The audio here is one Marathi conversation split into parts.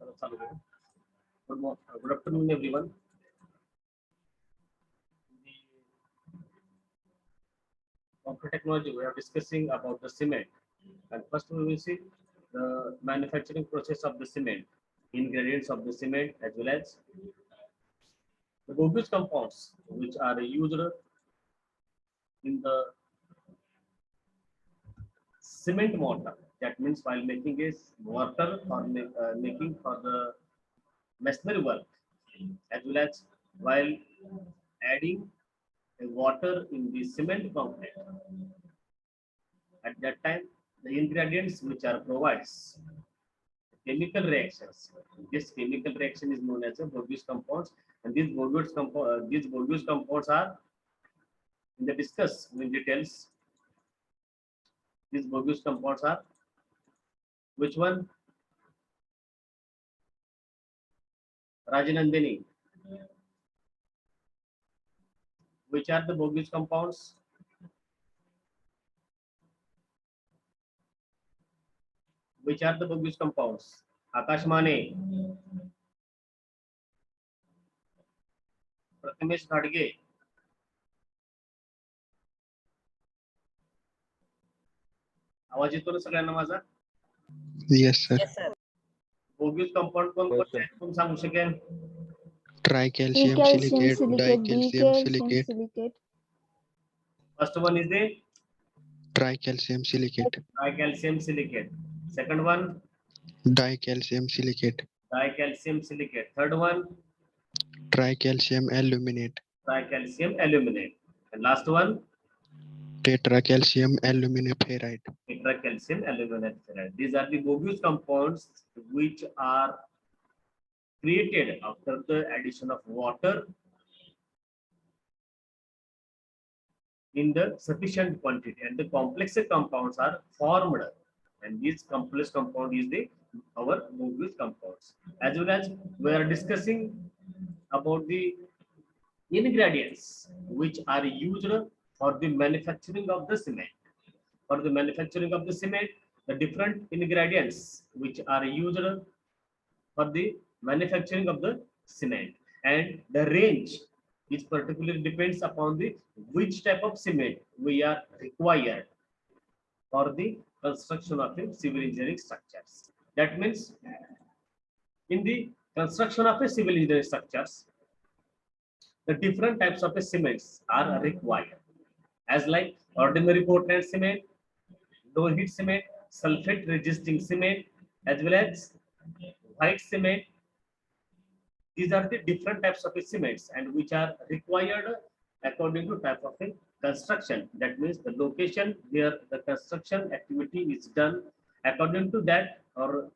Good afternoon, everyone. Computer technology, we are discussing about the cement. And first, we will see the manufacturing process of the cement, ingredients of the cement, as well as the bogus compounds which are used in the cement mortar. That means while making a mortar or making for the masonry work, as well as while adding a water in the cement concrete. At that time, the ingredients which are provided chemical reactions. This chemical reaction is known as a bogus compounds, and these bogus compounds are in the discuss in details. These bogus compounds are which one? Rajanandini. Which are the bogus compounds? Which are the bogus compounds? Akash Mane, Prathamesh Khadge. आवाज येतो ना सगळ्यांना माझा? Yes, sir. Yes, sir. Bogus compound कोणते आहेत तुम्ही सांगू शकेल? Tricalcium Calcium silicate, silicate, dicalcium decalcium silicate, silicate, First one is the tricalcium silicate, tricalcium silicate. Second one, dicalcium silicate, dicalcium silicate. Third one, tricalcium aluminate, tricalcium aluminate. And last one, tetracalcium aluminiferrite. tetracalcium aluminate ferrite. These are the bogus compounds which are created after the addition of water in the sufficient quantity, and the complex compounds are formed, and this complex compound is the our bogus compounds. As well as we are discussing about the ingredients which are used for the manufacturing of the cement. For the manufacturing of the cement, the different ingredients which are used for the manufacturing of the cement, and the range which particularly depends upon the which type of cement we are required for the construction of a civil engineering structures. That means in the construction of a civil engineering structures, the different types of cements are required, as like ordinary Portland cement, low heat cement, sulfate resisting cement, as well as white cement. These are the different types of cements and which are required according to type of a construction. That means the location where the construction activity is done, according to that or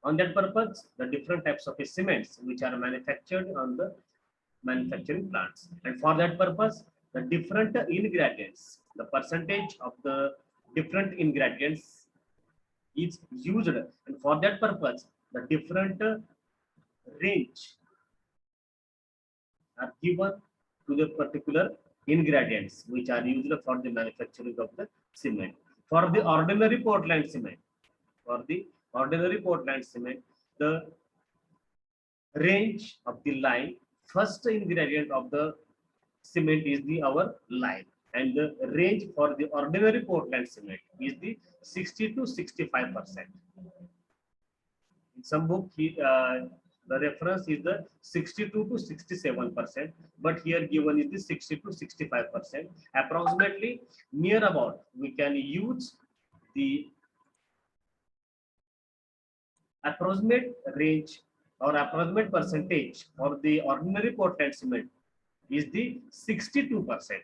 on that purpose, the different types of cements which are manufactured on the manufacturing plants. And for that purpose, the different ingredients, the percentage of the different ingredients is used, and for that purpose, the different range are given to the particular ingredients which are used for the manufacturing of the cement. For the ordinary Portland cement, the range of the lime, first ingredient of the cement is the our lime, and the range for the ordinary Portland cement is the 60 to 65%. In some book, the reference is the 62 to 67%, but here given is the 60 to 65%. Approximately near about we can use the approximate range or approximate percentage for the ordinary Portland cement is the 62%.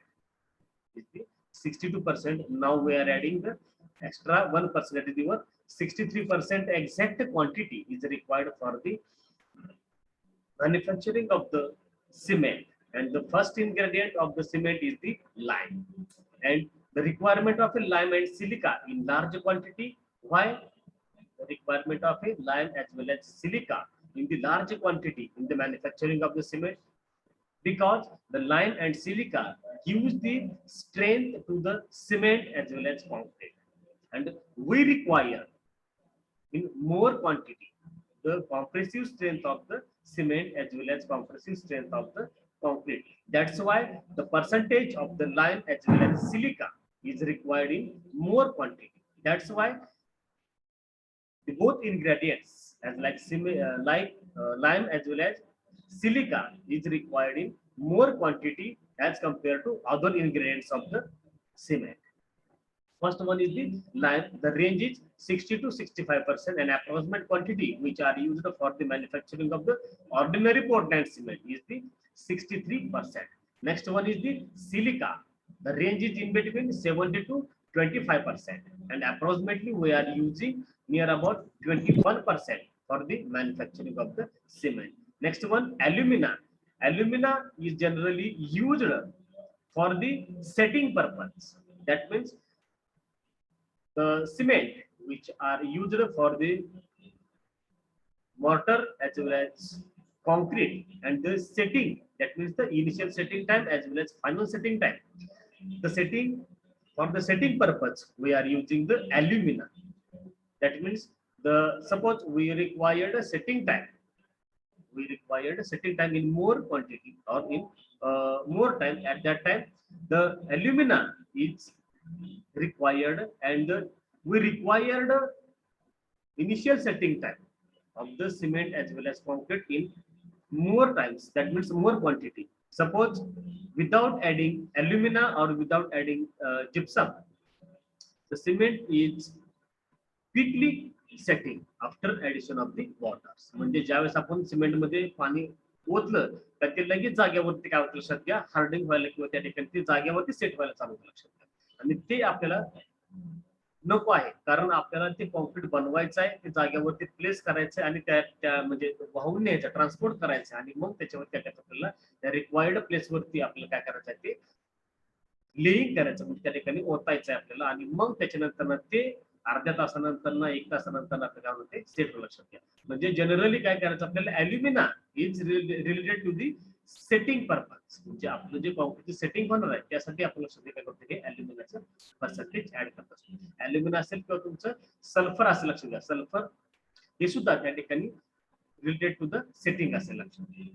Is the 62%. Now we are adding the extra 1%, that is the 63% exact quantity is required for the manufacturing of the cement, and the first ingredient of the cement is the lime, and the requirement of a lime and silica in large quantity. Why? The requirement of a lime as well as silica in the large quantity in the manufacturing of the cement, because the lime and silica gives the strength to the cement as well as concrete, and we require in more quantity the compressive strength of the cement as well as compressive strength of the concrete. That's why the percentage of the lime as well as silica is required in more quantity. That's why the both ingredients as lime as well as silica is required in more quantity as compared to other ingredients of the cement. First one is the lime. The range is 60 to 65%, and approximate quantity which are used for the manufacturing of the ordinary Portland cement is the 63%. Next one is the silica. The range is in between 70 to 25%, and approximately we are using near about 21% for the manufacturing of the cement. Next one, alumina. Alumina is generally used for the setting purpose. That means the cement which are used for the mortar as well as concrete and the setting, that means the initial setting time as well as final setting time. The setting, for the setting purpose we are using the alumina. That means the suppose we required a setting time, we required a setting time in more quantity or in more time. At that time the alumina is required, and we required initial setting time of the cement as well as concrete in more times. That means more quantity. Suppose without adding alumina or without adding gypsum, the cement is quickly setting after addition of the waters. म्हणजे ज्यावेळेस आपण सिमेंट मध्ये पाणी ओतलं तर ते लगेच जागेवरती काय होतं लक्षात घ्या, हार्डिंग व्हायला किंवा त्या ठिकाणी ते जागेवरती सेट व्हायला चालू होतं लक्षात घ्या. आणि ते आपल्याला नको आहे, कारण आपल्याला ते कॉन्क्रीट बनवायचं आहे, ते जागेवरती प्लेस करायचं आणि त्या म्हणजे वाहून न्यायचं, ट्रान्सपोर्ट करायचं आणि मग त्याच्यावरती आपल्याला त्या रिक्वायर्ड प्लेसवरती आपल्याला काय करायचं आहे ते लेईंग करायचं, म्हणजे त्या ठिकाणी ओतायचं आहे आपल्याला आणि मग त्याच्यानंतर ते अर्ध्या तासानंतर ना एक तासानंतर आपलं काय होते सेट लक्षात घ्या. म्हणजे जनरली काय करायचं आपल्याला, alumina is related to the setting purpose, म्हणजे आपलं जे कॉन्क्रीट सेटिंग होणार आहे त्यासाठी आपण लक्षात काय करतो हे अल्युमिनाचं पर्सेंटेज ऍड करत असतो. अल्युमिना असेल किंवा तुमचं सल्फर असेल लक्षात घ्या, सल्फर हे सुद्धा त्या ठिकाणी रिलेटेड टू द सेटिंग असेल लक्षात घ्या.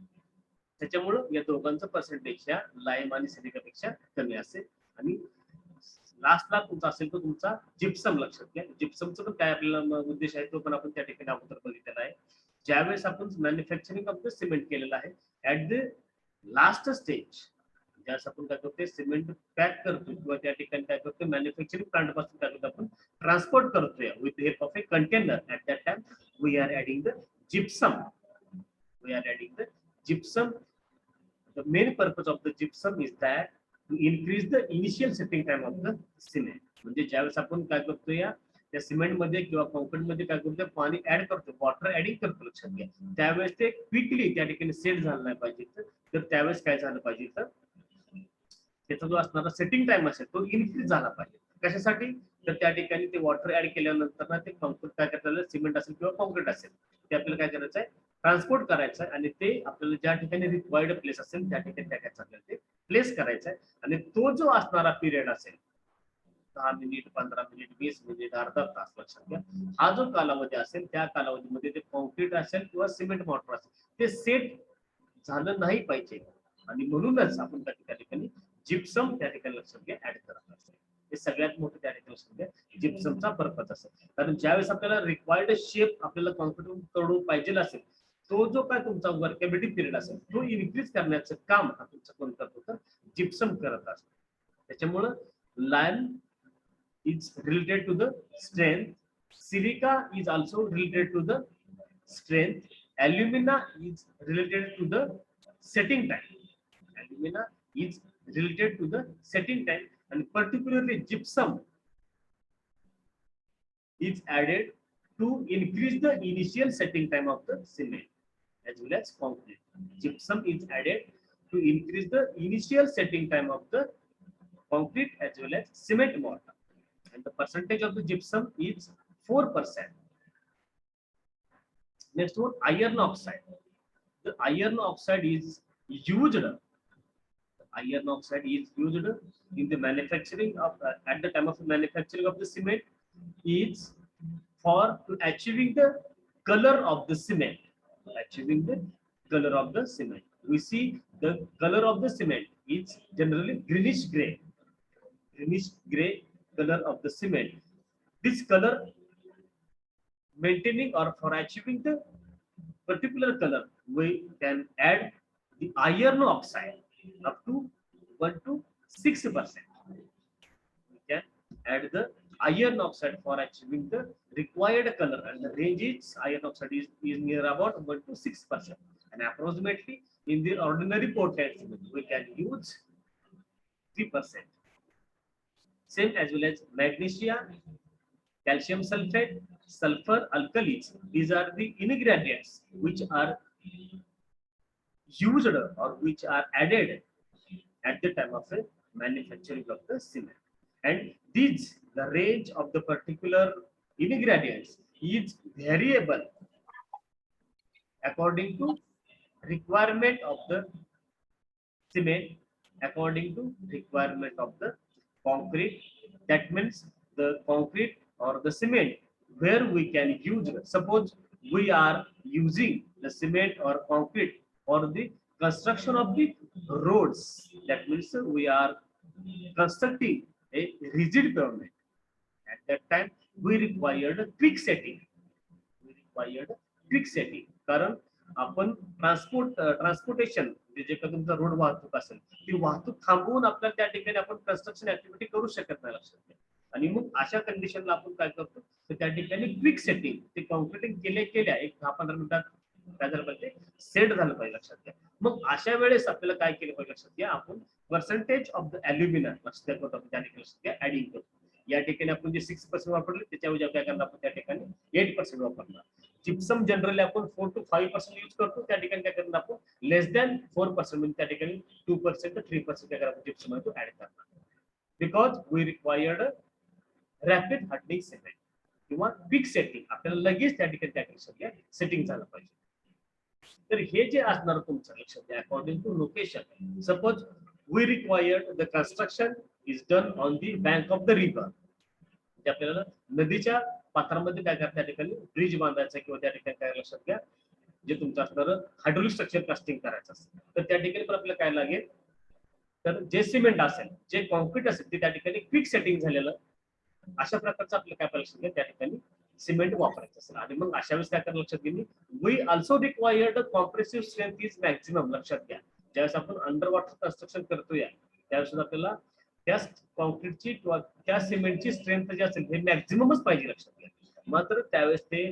त्याच्यामुळं या दोघांचं पर्सेंटेज या लाईम आणि सिलिकापेक्षा कमी असेल. आणि लास्टला तुमचा असेल तो तुमचा जिप्सम लक्षात घ्या. जिप्समचं पण काय आपल्याला उद्देश आहे तो पण आपण त्या ठिकाणी अगोदर बघितलेला आहे. ज्यावेळेस आपण मॅन्युफॅक्चरिंग ऑफ द सिमेंट केलेलं आहे, ऍट द लास्ट स्टेज ज्यावेळेस आपण काय करतो सिमेंट पॅक करतो किंवा त्या ठिकाणी काय करतो मॅन्युफॅक्चरिंग प्लांट पासून काय करतो आपण ट्रान्सपोर्ट करतोय with help of a container. At that time we are adding the gypsum. We are adding the gypsum. The main purpose of the gypsum is that to increase the initial setting time of the cement. म्हणजे ज्यावेळेस आपण काय करतो या त्या सिमेंट मध्ये किंवा कॉन्क्रीट मध्ये काय करतो पाणी ऍड करतो, वॉटर ऍडिंग करतो लक्षात घ्या, त्यावेळेस ते क्विकली त्या ठिकाणी सेट झालं नाही पाहिजे. तर त्यावेळेस काय झालं पाहिजे तर त्याचा जो असणारा सेटिंग टाइम असेल तो इन्क्रीज झाला पाहिजे. कशासाठी तर त्या ठिकाणी ते वॉटर ऍड केल्यानंतर ना ते कॉन्क्रीट काय करता सिमेंट असेल किंवा कॉन्क्रीट असेल ते आपल्याला काय करायचं आहे ट्रान्सपोर्ट करायचं आहे आणि ते आपल्याला ज्या ठिकाणी रिक्वायर्ड प्लेस असेल त्या ठिकाणी त्या आपल्याला ते प्लेस करायचं आहे. आणि तो जो असणारा पिरियड असेल 10 मिनिट 15 मिनिट 20 मिनिट अर्धा तास लक्षात घ्या, हा जो कालावधी असेल त्या कालावधीमध्ये ते कॉन्क्रीट असेल किंवा सिमेंट मॉर्टर असेल ते सेट झालं नाही पाहिजे. आणि म्हणूनच आपण त्या ठिकाणी जिप्सम त्या ठिकाणी लक्षात घ्या ऍड करत असतो. हे सगळ्यात मोठं त्या ठिकाणी लक्षात घ्या जिप्समचा पर्पज असेल. कारण ज्यावेळेस आपल्याला रिक्वायर्ड शेप आपल्याला कॉन्क्रीट कडून पाहिजे असेल, तो जो काय तुमचा वर्केबिलिटी पिरियड असेल तो इन्क्रीज करण्याचं काम हा तुमचं कोण करत होतं जिप्सम करत असतो. त्याच्यामुळं lime is related to the strength, silica is also related to the strength, alumina is related to the setting time. Alumina is related to the setting time, and particularly gypsum is added to increase the initial setting time of the cement as well as concrete. Gypsum is added to increase the initial setting time of the concrete as well as cement mortar, and the percentage of the gypsum is 4%. Next one, iron oxide. The iron oxide is used. Iron oxide is used in the manufacturing of at the time of manufacturing of the cement is for to achieving the color of the cement. Achieving the color of the cement. We see the color of the cement is generally greenish gray. Greenish gray color of the cement. This color maintaining or for achieving the particular color, we can add the iron oxide up to 1 to 6%. We can add the iron oxide for achieving the required color, and the range is iron oxide is near about 1 to 6%. And approximately in the ordinary Portland cement, we can use 3%. Same as well as magnesia, calcium sulfate, sulfur alkalis. These are the ingredients which are used or which are added at the time of the manufacturing of the cement. And these, the range of the particular ingredients is variable according to requirement of the cement, according to requirement of the concrete. That means the concrete or the cement where we can use. Suppose we are using the cement or concrete for the construction of the roads. That means we are constructing a rigid pavement. At that time, we required quick setting. We required quick setting. कारण आपण ट्रान्सपोर्टेशन जे काही तुमचा रोड वाहतूक असेल ती वाहतूक थांबवून आपल्याला त्या ठिकाणी आपण कन्स्ट्रक्शन ऍक्टिव्हिटी करू शकत नाही लक्षात घ्या. आणि मग अशा कंडिशनला आपण काय करतो तर त्या ठिकाणी क्विक सेटिंग ते कॉन्क्रिटिंग केल्या एक 10-15 मिनिटात काय झालं पाहिजे सेट झालं पाहिजे लक्षात घ्या. मग अशा वेळेस आपल्याला काय केलं पाहिजे लक्षात घ्या आपण पर्सेंटेज ऑफ द ॲल्युमिना लक्षात करतो त्या ठिकाणी लक्षात घ्या ऍडिंग करतो. या ठिकाणी आपण जे 6% वापरले त्याच्याऐवजी काय करणार आपण त्या ठिकाणी 8% वापरणार. जिप्सम जनरली आपण 4 to 5% यूज करतो त्या ठिकाणी काय करणार आपण लेस दॅन 4% म्हणजे त्या ठिकाणी 2% to 3% काय करणार जिप्सम मध्ये ऍड करणार. Because we required rapid hardening setting किंवा क्विक सेटिंग आपल्याला लगेच त्या ठिकाणी त्या सेटिंग झालं पाहिजे. तर हे जे असणार तुमचं लक्षात घ्या according to location. Suppose we required the construction is done on the bank of the river. आपल्याला नदीच्या पात्रामध्ये काय करता त्या ठिकाणी ब्रिज बांधायचं किंवा त्या ठिकाणी काय लक्षात घ्या जे तुमचं असणार हायड्रोलिक स्ट्रक्चर कास्टिंग करायचं असेल तर त्या ठिकाणी पण आपल्याला काय लागेल तर जे सिमेंट असेल जे कॉन्क्रीट असेल ते त्या ठिकाणी क्विक सेटिंग झालेलं अशा प्रकारचं आपल्याला काय लक्षात घ्या त्या ठिकाणी सिमेंट वापरायचं असेल. आणि मग अशा वेळेस काय करायला लक्षात घेणे we also required compressive strength is maximum. लक्षात घ्या ज्यावेळेस आपण अंडर वॉटर कन्स्ट्रक्शन करतोय त्यावेळेस आपल्याला त्या कॉन्क्रीटची किंवा त्या सिमेंटची स्ट्रेंथ जी असेल हे मॅक्झिममच पाहिजे लक्षात घ्या. मात्र त्यावेळेस ते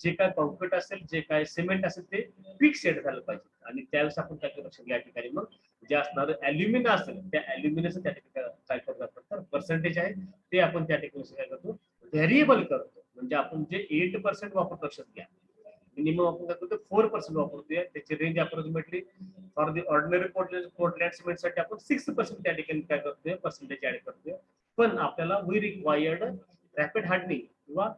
जे काय कॉन्क्रीट असेल जे काय सिमेंट असेल ते क्विक सेट झालं पाहिजे. आणि त्यावेळेस आपण काय लक्षात घ्या ठिकाणी मग जे असणार ॲल्युमिना असेल त्या ॲल्युमिनाचं त्या ठिकाणी काय करतो आपण तर पर्सेंटेज आहे ते आपण त्या ठिकाणी काय करतो व्हेरिएबल करतो. म्हणजे आपण जे 8% वापरतो लक्षात घ्या मिनिमम आपण काय करतो 4% वापरतोय. त्याची range approximately for the ordinary Portland cement साठी आपण 6% त्या ठिकाणी काय करतोय पर्सेंटेज ऍड करतोय. पण आपल्याला वी रिक्वायर्ड रॅपिड हार्डनिंग किंवा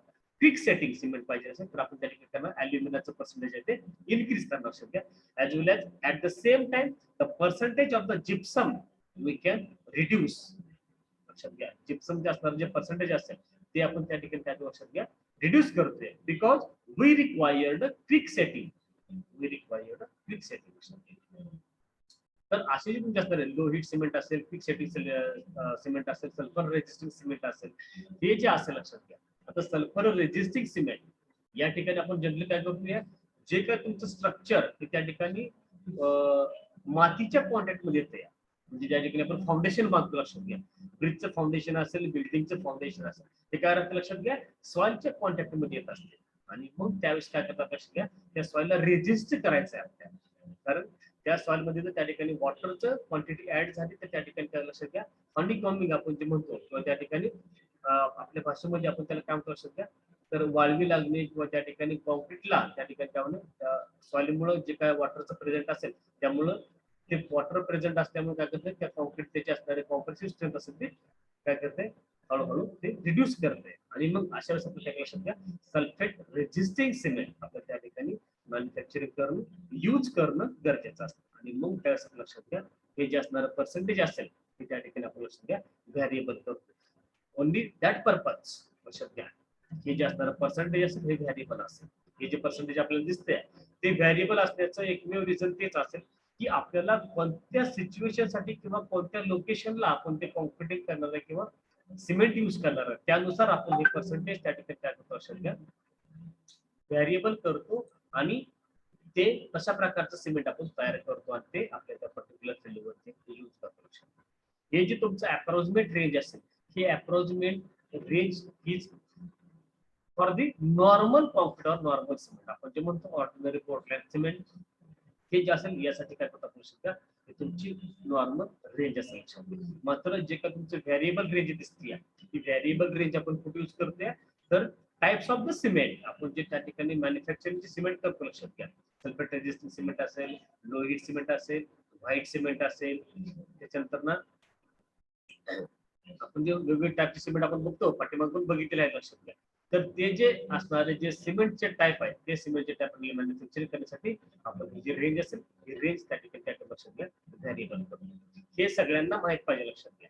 क्विक सेटिंग सिमेंट पाहिजे असेल तर आपण त्या ठिकाणी करणार ॲल्युमिनाचं पर्सेंटेज आहे ते इन्क्रीज करणार लक्षात घ्या. As well as at the same time the percentage of the gypsum we can reduce. लक्षात घ्या जिप्सम जे असणार जे पर्सेंटेज असेल ते आपण त्या ठिकाणी त्या लक्षात घ्या रिड्यूस करतोय because we required quick setting. We required quick setting. तर असे जे तुमचे असणार लो हिट सिमेंट असेल क्विक सेटिंग सिमेंट असेल सल्फर रेजिस्टिंग सिमेंट असेल हे जे असेल लक्षात घ्या. आता सल्फर रेजिस्टिंग सिमेंट या ठिकाणी आपण जनरली काय करतोय जे काय तुमचं स्ट्रक्चर ते त्या ठिकाणी मातीच्या कॉन्टॅक्ट मध्ये येते. म्हणजे ज्या ठिकाणी आपण फाउंडेशन बांधतो लक्षात घ्या ब्रिजचं फाउंडेशन असेल बिल्डिंगचं फाउंडेशन असेल ते काय राहतं लक्षात घ्या सॉइलच्या कॉन्टॅक्ट मध्ये येत असते. आणि मग त्यावेळेस काय करतात लक्षात घ्या त्या सॉइलला रेजिस्ट करायचं आहे आपल्याला. कारण त्या सॉइल मध्ये जर त्या ठिकाणी वॉटरचं क्वांटिटी ऍड झाली तर त्या ठिकाणी काय लक्षात घ्या हनीकॉम्बिंग आपण जे म्हणतो किंवा त्या ठिकाणी आपल्या भाषेमध्ये आपण त्याला काम करू शकतो तर वाळवी लागणे किंवा त्या ठिकाणी कॉन्क्रीटला त्या ठिकाणी काय त्या सॉइलमुळे जे काय वॉटरचं प्रेझेंट असेल त्यामुळं ते वॉटर प्रेझेंट असल्यामुळे काय करते त्या कॉन्क्रीट त्याचे असणारे कॉम्प्रेसिव्ह स्ट्रेंथ असेल ते काय करते हळूहळू ते रिड्यूस करते. आणि मग अशा वेळेस आपण त्या लक्षात घ्या सल्फेट रेजिस्टिंग सिमेंट आपल्याला त्या ठिकाणी मॅन्युफॅक्चरिंग करणं यूज करणं गरजेचं असतं. आणि मग त्यावेळेस लक्षात घ्या हे जे असणारं पर्सेंटेज असेल ते त्या ठिकाणी आपण लक्षात घ्या व्हॅरिएबल करतो ओनली दॅट पर्पज लक्षात घ्या. हे जे असणारं पर्सेंटेज असेल हे व्हॅरिएबल असेल. हे जे पर्सेंटेज आपल्याला दिसते ते व्हॅरिएबल असण्याचं एकमेव रिझन तेच असेल की आपल्याला कोणत्या सिच्युएशन साठी किंवा कोणत्या लोकेशनला आपण ते कॉन्क्रिटिंग करणार आहे किंवा सिमेंट यूज करणार आहे त्यानुसार आपण हे पर्सेंटेज त्या ठिकाणी काय करतो लक्षात घ्या व्हॅरिएबल करतो आणि ते कशा प्रकारचं सिमेंट आपण तयार करतो आणि ते आपल्या त्या पर्टिक्युलर फील्डवरती यूज करतो लक्षात घ्या. हे जे तुमचं अप्रॉक्सिमेट रेंज असेल हे approximate range is for the normal concrete और नॉर्मल सिमेंट आपण जे म्हणतो ऑर्डिनरी पोर्टलँड सिमेंट हे जे असेल यासाठी काय करतो आपण शकता हे तुमची नॉर्मल रेंज असेल लक्षात घ्या. मात्र जे का तुमचं व्हॅरिएबल रेंज दिसते ती व्हॅरिएबल रेंज आपण कुठे यूज करतोय तर टाइप्स ऑफ द सिमेंट आपण जे त्या ठिकाणी मॅन्युफॅक्चरिंग सिमेंट करतो लक्षात घ्या सल्फेट रेजिस्टंट सिमेंट असेल लो हीट सिमेंट असेल व्हाईट सिमेंट असेल त्याच्यानंतर ना आपण जे वेगवेगळे टाईपचे सिमेंट आपण बघतो पाठीमागून बघितलेले आहेत लक्षात घ्या. तर ते जे असणारे जे सिमेंटचे टाईप आहेत ते सिमेंटचे टाईप मॅन्युफॅक्चरिंग करण्यासाठी आपण ही जी रेंज असेल ही रेंज त्या ठिकाणी त्या लक्षात घ्या व्हॅरिएबल करतो. हे सगळ्यांना माहित पाहिजे लक्षात घ्या.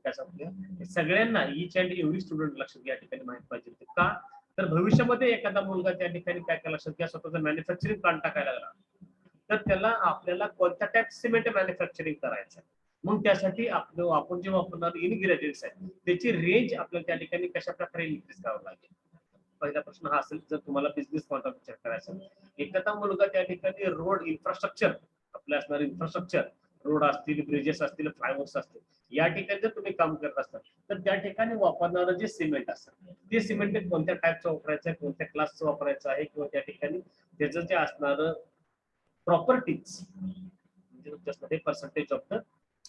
काय सांगूया सगळ्यांना ईच अँड एव्हरी स्टुडंट लक्षात घ्या ठिकाणी माहित पाहिजे का तर भविष्यामध्ये एखादा मुलगा त्या ठिकाणी काय काय लक्षात घ्या स्वतःचं मॅन्युफॅक्चरिंग प्लांट टाकायला लागला तर त्याला आपल्याला कोणत्या टाईप सिमेंट मॅन्युफॅक्चरिंग करायचं मग त्यासाठी आपण जे वापरणार इनग्रेडियंट्स आहेत त्याची रेंज आपल्याला त्या ठिकाणी कशा प्रकारे इन्क्रीज करावं लागेल. पहिला प्रश्न हा असेल जर तुम्हाला बिझनेस पॉईंट ऑफ विचार करायचा एखादा मुलगा त्या ठिकाणी रोड इन्फ्रास्ट्रक्चर आपले असणारे इन्फ्रास्ट्रक्चर रोड असतील ब्रिजेस असतील फ्लायओव्हर्स असतील या ठिकाणी जर तुम्ही काम करत असाल तर त्या ठिकाणी वापरणारं जे सिमेंट असतं ते सिमेंट कोणत्या टाईपचं वापरायचं आहे कोणत्या क्लासचं वापरायचं आहे किंवा त्या ठिकाणी त्याचं जे असणारं प्रॉपर्टीज म्हणजे त्याच्यामध्ये पर्सेंटेज ऑफ द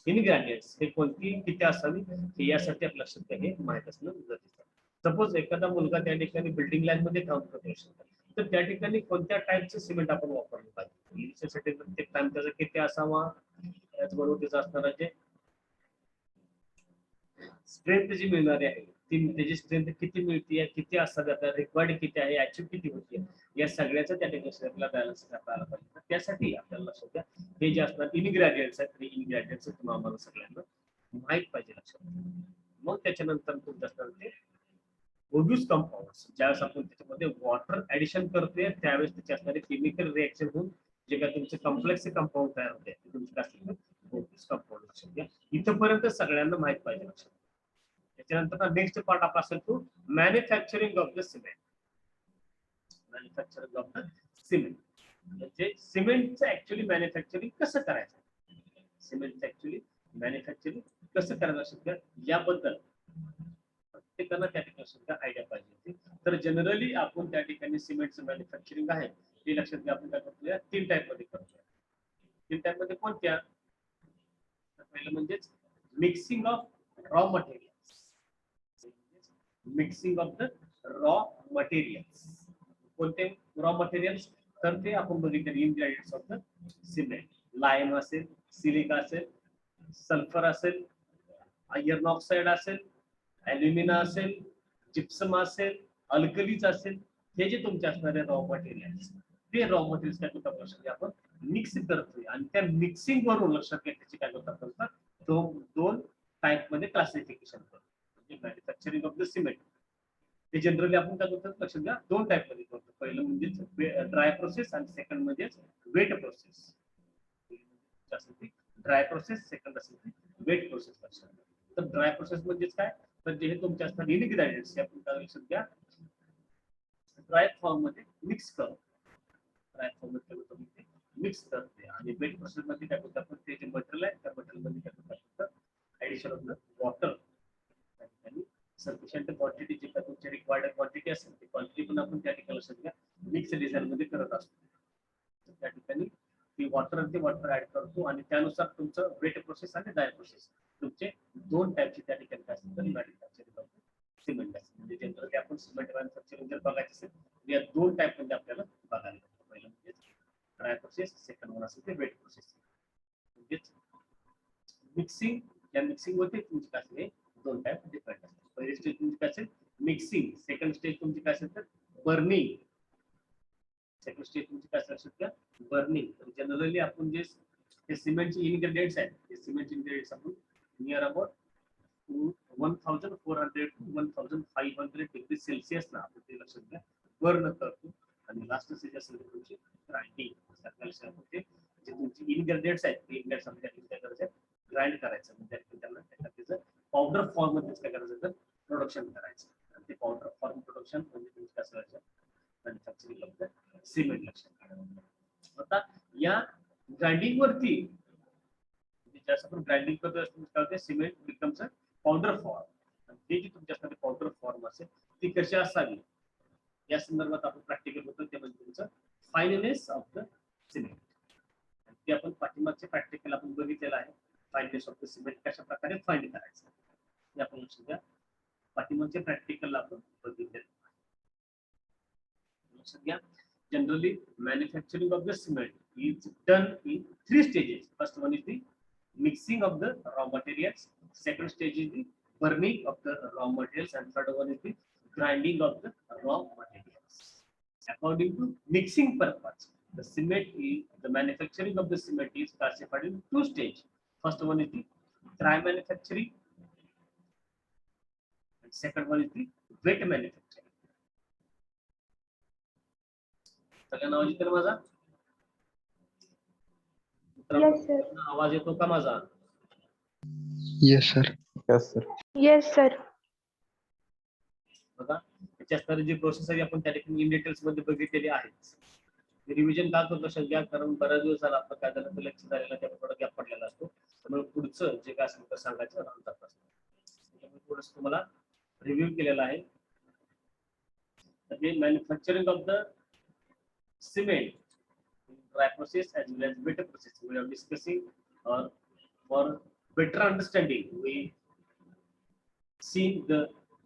इनग्रेडियंट्स हे कोणती किती असावी हे यासाठी आपल्या लक्षात हे माहित असणं गरजेचं आहे. सपोज एखादा मुलगा त्या ठिकाणी बिल्डिंग लाईन मध्ये काम करतो तर त्या ठिकाणी कोणत्या टाईपचं सिमेंट आपण वापरलं पाहिजे याच्यासाठी प्रत्येक टाइम त्याचा किती असावा त्याचबरोबर त्याचं असणारं जे स्ट्रेंथ जी मिळणारी आहे ती त्याची स्ट्रेंथ किती मिळते किती असावी आपल्याला रिक्वायर्ड किती आहे अचीव किती होती या सगळ्याचं त्या ठिकाणी आपल्याला बॅलन्स करता आला पाहिजे. त्यासाठी आपल्याला लक्षात घ्या हे जे असणार इनग्रेडियंट्स आहेत इनग्रेडियंट्स तुम्हाला आम्हाला सगळ्यांना माहित पाहिजे लक्षात. मग त्याच्यानंतर तुमचं असणार ते ओब्युस कंपाऊंड्स ज्यावेळेस आपण त्याच्यामध्ये वॉटर ऍडिशन करतोय त्यावेळेस त्याचे असणारे केमिकल रिएक्शन होऊन जे काय तुमचे कॉम्प्लेक्स कंपाऊंड तयार होते तुमचे काय असतील ओब्युस कंपाऊंड लक्षात घ्या. इथपर्यंत सगळ्यांना माहित पाहिजे लक्षात. त्याच्यानंतर नेक्स्ट पार्ट आपला असेल तो manufacturing of the cement. Manufacturing of the cement म्हणजे सिमेंटचं ऍक्च्युअली मॅन्युफॅक्चरिंग कसं करायचं सिमेंटचं ऍक्च्युअली मॅन्युफॅक्चरिंग कसं करायला लक्षात घ्या याबद्दल प्रत्येकाला त्या ठिकाणी सुद्धा आयडिया पाहिजे होती. तर जनरली आपण त्या ठिकाणी सिमेंटचं मॅन्युफॅक्चरिंग आहे ते लक्षात घ्या आपण काय करतोय 3 टाईप मध्ये करतोय. 3 टाईप मध्ये कोणत्या पहिलं म्हणजेच mixing of raw materials mixing of the raw materials कोणते रॉ मटेरियल्स तर ते आपण बघितले ingredients of the cement lime असेल सिलिका असेल सल्फर असेल आयर्न ऑक्साईड असेल ॲल्युमिना असेल जिप्सम असेल अल्कलीज असेल हे जे तुमचे असणारे रॉ मटेरियल्स ते रॉ मटेरियल्स काय करतात लक्षात घ्या आपण मिक्स करतोय आणि त्या मिक्सिंग वरून लक्षात घ्या त्याची काय करतात दोन टाईप मध्ये क्लासिफिकेशन करतो. म्हणजे मॅन्युफॅक्चरिंग ऑफ द सिमेंट ते जनरली आपण काय करतो लक्षात घ्या 2 टाईप मध्ये करतो. पहिलं म्हणजे ड्राय प्रोसेस आणि सेकंड म्हणजे wet process. Dry process second असेल वेट प्रोसेस लक्षात घ्या. तर ड्राय प्रोसेस म्हणजेच काय तर जे हे तुमचे असतात इनग्रेडियंट्स हे आपण काय लक्षात घ्या ड्राय फॉर्म मध्ये मिक्स करतो. ड्राय फॉर्म मध्ये मिक्स करते आणि वेट प्रोसेस मध्ये काय करतो आपण ते जे मटेरियल आहे त्या मटेरियल मध्ये काय करतो ऍडिशन ऑफ द वॉटर आणि सफिशियंट क्वांटिटी जी काय तुमची रिक्वायर्ड क्वांटिटी असेल ती क्वांटिटी पण आपण त्या ठिकाणी लक्षात घ्या मिक्स डिझाइन मध्ये करत असतो. त्या ठिकाणी ती वॉटर ऍड करतो आणि त्यानुसार तुमचं वेट प्रोसेस आणि ड्राय प्रोसेस तुमचे 2 टाईपचे त्या ठिकाणी काय असतात मॅन्युफॅक्चरिंग सिमेंट असते. म्हणजे जनरली आपण सिमेंट मॅन्युफॅक्चरिंग जर बघायचं असेल या 2 टाईप मध्ये आपल्याला बघायला लागतं. पहिलं म्हणजे ड्राय प्रोसेस सेकंड वन असेल ते वेट प्रोसेस. म्हणजेच मिक्सिंग या मिक्सिंग वरती तुमची काय असेल 2 टाईप डिफरंट असतात. पहिली स्टेज तुमची काय असेल मिक्सिंग सेकंड स्टेज तुमची काय असेल तर बर्निंग सेकंड स्टेज तुमची काय असेल बर्निंग. जनरली आपण जे सिमेंटचे इनग्रेडियंट्स आहेत ते सिमेंट इनग्रेडियंट्स आपण नियर अबाउट 1400 to 1500 डिग्री सेल्सिअसला आपण ते लक्षात घ्या बर्न करतो. आणि लास्ट स्टेज असेल तुमची ग्राइंडिंग. जे तुमची इनग्रेडियंट्स आहेत ते इनग्रेडियंट्स काय करायचं ग्राइंड करायचं म्हणजे त्यांना त्याचं पावडर फॉर्म मध्ये काय करायचं तर प्रोडक्शन करायचं. आणि ते पावडर फॉर्म प्रोडक्शन म्हणजे तुम्ही कसं करायचं मॅन्युफॅक्चरिंग ऑफ द सिमेंट लक्षात घ्या. आता या ग्राइंडिंग वरती जसं आपण ग्राइंडिंग करतो cement becomes a powder form. हे जी तुमच्याकडे पावडर फॉर्म असेल ती कशी असावी या संदर्भात आपण प्रॅक्टिकल होतो ते म्हणजे तुमचं फायनेस ऑफ द सिमेंट. ते आपण पाठीमागचे प्रॅक्टिकल आपण बघितलेलं आहे. फायनेस ऑफ द सिमेंट कशा प्रकारे फाइंड करायचं ते आपण लक्षात घ्या. पाठीमागचे प्रॅक्टिकल आपण बघितलेलं लक्षात घ्या. Generally, manufacturing of the cement is done in 3 stages. First one is the mixing of the raw materials. Second stage is the burning of the raw materials, and third one is the grinding of the raw materials. According to mixing purpose, the manufacturing of the cement is classified in 2 stages. First one is the dry manufacturing, and second one is the wet manufacturing. सगळ्यांना आवाज येतो माझा? Yes, sir. आवाज येतो का माझा? Yes, sir. Yes, sir. Yes, sir. बघा त्याची असणारी जी प्रोसेस आहे आपण त्या ठिकाणी इन डिटेल्स मध्ये बघितलेली आहेच. रिव्हिजन का करतो लक्षात घ्या कारण बऱ्याच दिवस झाला आपलं काय झालं लेक्चर झालेला त्या थोडा गॅप पडलेला असतो. त्यामुळे पुढचं जे काय असेल ते सांगायचं राहून जात असतं. त्यामुळे थोडंसं तुम्हाला रिव्ह्यू केलेला आहे. तर manufacturing of the cement dry process as well as wet process we are discussing, or for better understanding we see the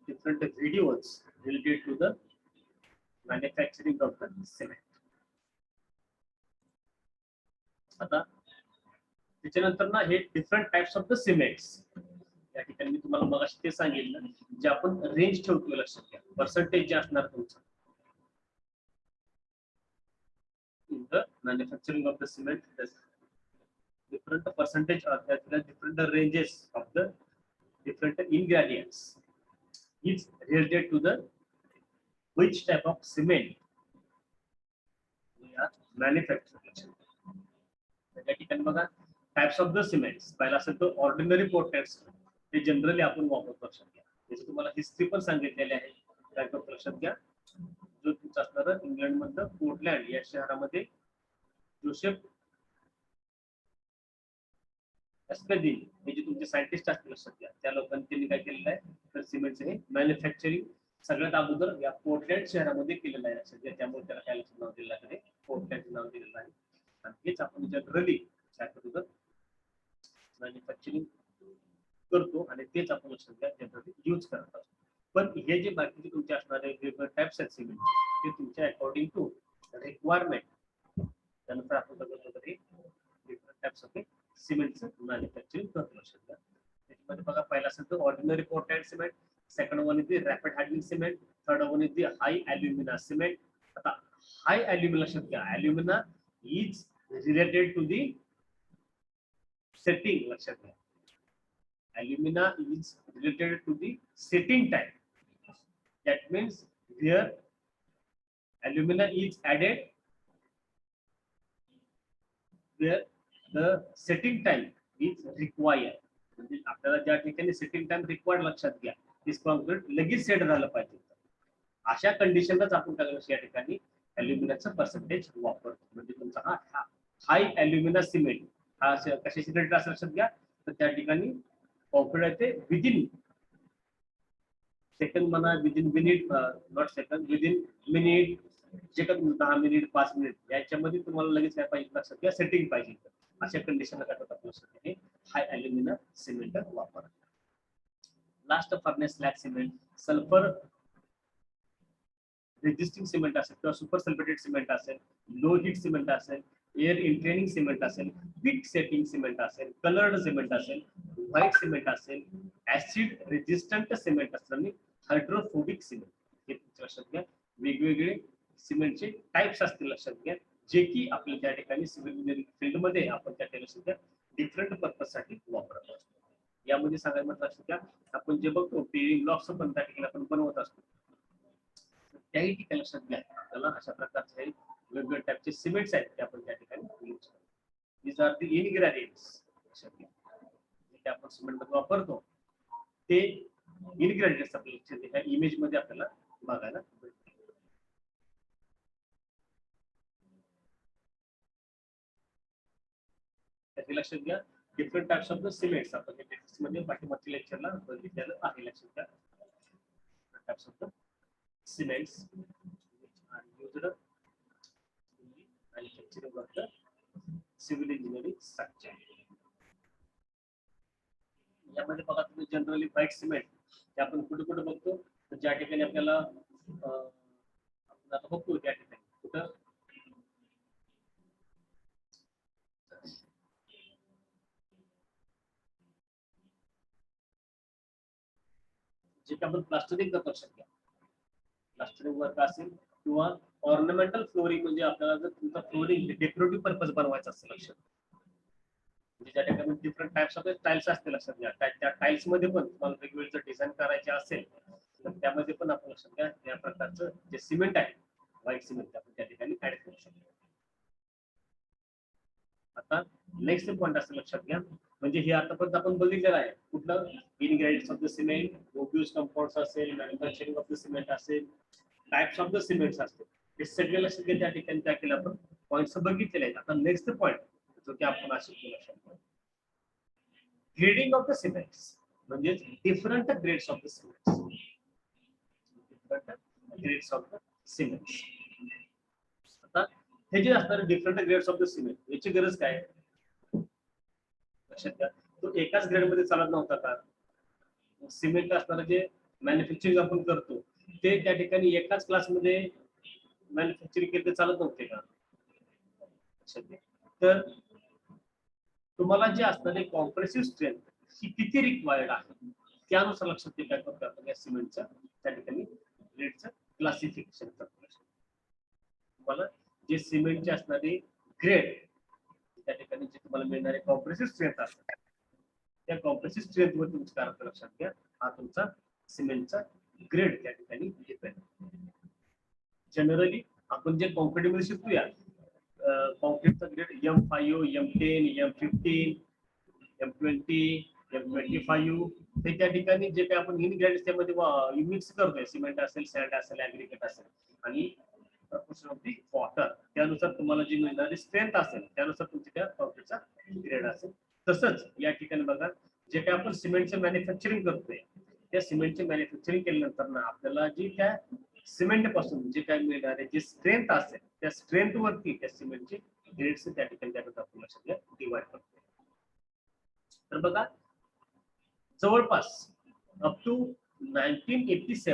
different videos related to the manufacturing of the cement. आता त्याच्यानंतर ना हे different types of the cements या ठिकाणी मी तुम्हाला मगाशी ते सांगितलं जे आपण रेंज ठेवतो लक्षात घ्या पर्सेंटेज जे असणार तुमचं in the manufacturing of the cement. There's different percentage or different ranges of the different ingredients. It's related to the which type of cement we are manufacturing. त्या ठिकाणी बघा टाइप्स ऑफ द सिमेंट्स पहिला असेल तो ऑर्डिनरी पोर्टलेट्स ते जनरली आपण वापरतो लक्षात घ्या. त्याची तुम्हाला हिस्ट्री पण सांगितलेली आहे काय करतो लक्षात घ्या. जो तुमचा असणार इंग्लंड मधलं पोर्टलँड या शहरामध्ये जोसेफ एस्पेदिन हे जे तुमचे सायंटिस्ट असतील लक्षात घ्या त्या लोकांनी त्यांनी काय केलेलं आहे तर सिमेंटचं हे मॅन्युफॅक्चरिंग सगळ्यात अगोदर या पोर्टलँड शहरामध्ये केलेलं आहे लक्षात घ्या. त्यामुळे त्याला काय नाव दिलेलं आहे पोर्टलँड नाव दिलेलं आहे. आणि हेच आपण जनरली काय करतो मॅन्युफॅक्चरिंग करतो आणि तेच आपण लक्षात घ्या जनरली यूज करत असतो. पण हे जे बाकीचे तुमचे असणारे वेगवेगळे टाइप्स आहेत सिमेंट ते तुमच्या अकॉर्डिंग टू रिक्वायरमेंट त्यानुसार आपण बघतो तर हे डिफरंट टाइप्स ऑफ सिमेंटचं मॅन्युफॅक्चरिंग करतो लक्षात घ्या. त्याच्यामध्ये बघा पहिला असेल तर ordinary Portland cement, second one is the rapid hardening cement, third one is the high alumina cement. आता हाय अल्युमिना लक्षात घ्या alumina is related to the setting लक्षात घ्या. Alumina is related to the setting time. That means where alumina is added where the setting time is required. म्हणजे आपल्याला ज्या ठिकाणी सेटिंग टाइम रिक्वायर्ड लक्षात घ्या दिस कॉन्क्रीट लगेच सेट झालं पाहिजे. अशा कंडिशनलाच आपण काय या ठिकाणी अल्युमिनाचं पर्सेंटेज वापरतो. म्हणजे तुमचा हा हाय अल्युमिना सिमेंट हा कशाशी रिलेटेड असं लक्षात घ्या तर त्या ठिकाणी कॉन्क्रीट आहे विदिन सेकंड म्हणा within minute not second within minute जे का 10 मिनिट 5 मिनिट याच्यामध्ये तुम्हाला लगेच काय पाहिजे लक्षात घ्या सेटिंग पाहिजे. अशा कंडिशनला काय करतात लक्षात घ्या हाय अल्युमिना सिमेंट वापरा. Last furnace slag cement sulphur resisting cement असेल किंवा सुपर सल्फेटेड सिमेंट असेल लो हीट सिमेंट असेल एअर इंट्रेनिंग सिमेंट असेल क्विक सेटिंग सिमेंट असेल कलर्ड सिमेंट असेल व्हाईट सिमेंट असेल ऍसिड रेजिस्टंट सिमेंट असेल आणि हायड्रोफोबिक सिमेंट हे लक्षात घ्या. वेगवेगळे सिमेंटचे टाइप्स असतील लक्षात घ्या जे की आपल्या त्या ठिकाणी सिव्हिल इंजिनिअरिंग फील्डमध्ये आपण त्या ठिकाणी सुद्धा डिफरंट पर्पजसाठी वापरत असतो. यामध्ये सांगायला म्हटलं असतं का आपण जे बघतो बिल्डिंग ब्लॉक्स पण त्या ठिकाणी आपण बनवत असतो. त्याही ठिकाणी लक्षात घ्या आपल्याला अशा प्रकारचे वेगवेगळ्या टाईपचे सिमेंट्स आहेत ते आपण त्या ठिकाणी यूज करतो. These are the ingredients. लक्षात घ्या. जे आपण सिमेंट मध्ये वापरतो ते इनग्रेडियंट्स आपल्याला ह्या इमेज मध्ये आपल्याला बघायला भेटतील. त्याचे लक्षात घ्या different types of the cements आपण टेक्स्ट मध्ये पाठीमागच्या लेक्चरला बघितलेलं आहे. लक्षात घ्या types of the cements are used in manufacturing of the civil engineering structure. यामध्ये बघा तुम्ही जनरली व्हाईट सिमेंट हे आपण कुठे कुठे बघतो तर ज्या ठिकाणी आपल्याला आपण आता बघतो त्या ठिकाणी कुठं जे काही आपण प्लास्टरिंग करतो लक्षात घ्या प्लास्टरिंग वर्क असेल किंवा ऑर्नामेंटल फ्लोरिंग म्हणजे आपल्याला जर तुमचा फ्लोरिंग डेकोरेटिव्ह पर्पज बनवायचा असेल लक्षात म्हणजे ज्या ठिकाणी डिफरंट टाइप्स ऑफ टाइल्स असतील लक्षात घ्या त्या टाइल्स मध्ये पण तुम्हाला वेगवेगळं डिझाईन करायचे असेल तर त्यामध्ये पण आपण लक्षात घ्या या प्रकारचं जे सिमेंट आहे व्हाईट सिमेंट आपण त्या ठिकाणी ऍड करू शकतो. आता नेक्स्ट पॉईंट असं लक्षात घ्या म्हणजे हे आतापर्यंत आपण बघितलेलं आहे कुठलं ingredients of the cement obvious compounds असेल मॅन्युफॅक्चरिंग ऑफ द सिमेंट असेल टाइप्स ऑफ द सिमेंट्स असतील हे सगळे लक्षात घ्या त्या ठिकाणी काय केलं आपण पॉईंट्स बघितलेले आहेत. आता नेक्स्ट पॉईंट जो की आपण असे लक्षात घ्या ग्रेडिंग ऑफ द सिमेंट्स म्हणजे different grades of the cements different grades of the cements. आता हे जे असणारे different grades of the cement याची गरज काय लक्षात घ्या तो एकाच ग्रेड मध्ये चालत नव्हता का सिमेंट असणारे जे मॅन्युफॅक्चरिंग आपण करतो ते त्या ठिकाणी एकाच क्लासमध्ये मॅन्युफॅक्चरिंग केले चालत नव्हते का लक्षात घ्या. तर तुम्हाला जे असणारे कॉम्प्रेसिव्ह स्ट्रेंथ ही किती रिक्वायर्ड आहे त्यानुसार लक्षात घ्या काय करतो आपण या सिमेंटच्या त्या ठिकाणी ग्रेडचं क्लासिफिकेशन करतो. तुम्हाला जे सिमेंटचे असणारे ग्रेड त्या ठिकाणी जे तुम्हाला मिळणारे कॉम्प्रेसिव्ह स्ट्रेंथ असतात त्या कॉम्प्रेसिव्ह स्ट्रेंथ वर तुमचं काय लक्षात घ्या हा तुमचा सिमेंटचा ग्रेड त्या ठिकाणी डिपेंड. जनरली आपण जे कॉन्क्रीट मध्ये शिकूया कॉन्क्रीटचा grade M5 M10 M15 M20 M25 ते त्या ठिकाणी जे काही आपण इनग्रेडियंट्स त्यामध्ये मिक्स करतोय सिमेंट असेल सॅन्ड असेल ऍग्रिगेट असेल आणि प्रपोर्शन ऑफ दी वॉटर त्यानुसार तुम्हाला जी मिळणारी स्ट्रेंथ असेल त्यानुसार तुमच्या त्या कॉन्क्रीटचा ग्रेड असेल. तसंच या ठिकाणी बघा जे काही आपण सिमेंटचं मॅन्युफॅक्चरिंग करतोय त्या सिमेंटचे मॅन्युफॅक्चरिंग केल्यानंतर ना आपल्याला जी त्या सिमेंट पासून जे काही मिळणारे जे स्ट्रेंथ असेल त्या स्ट्रेंथ वरती त्या सिमेंटचे ग्रेड्स त्या ठिकाणी त्याबद्दल आपण लक्षात घ्या डिवाइड करतो. तर बघा जवळपास अप टू 1987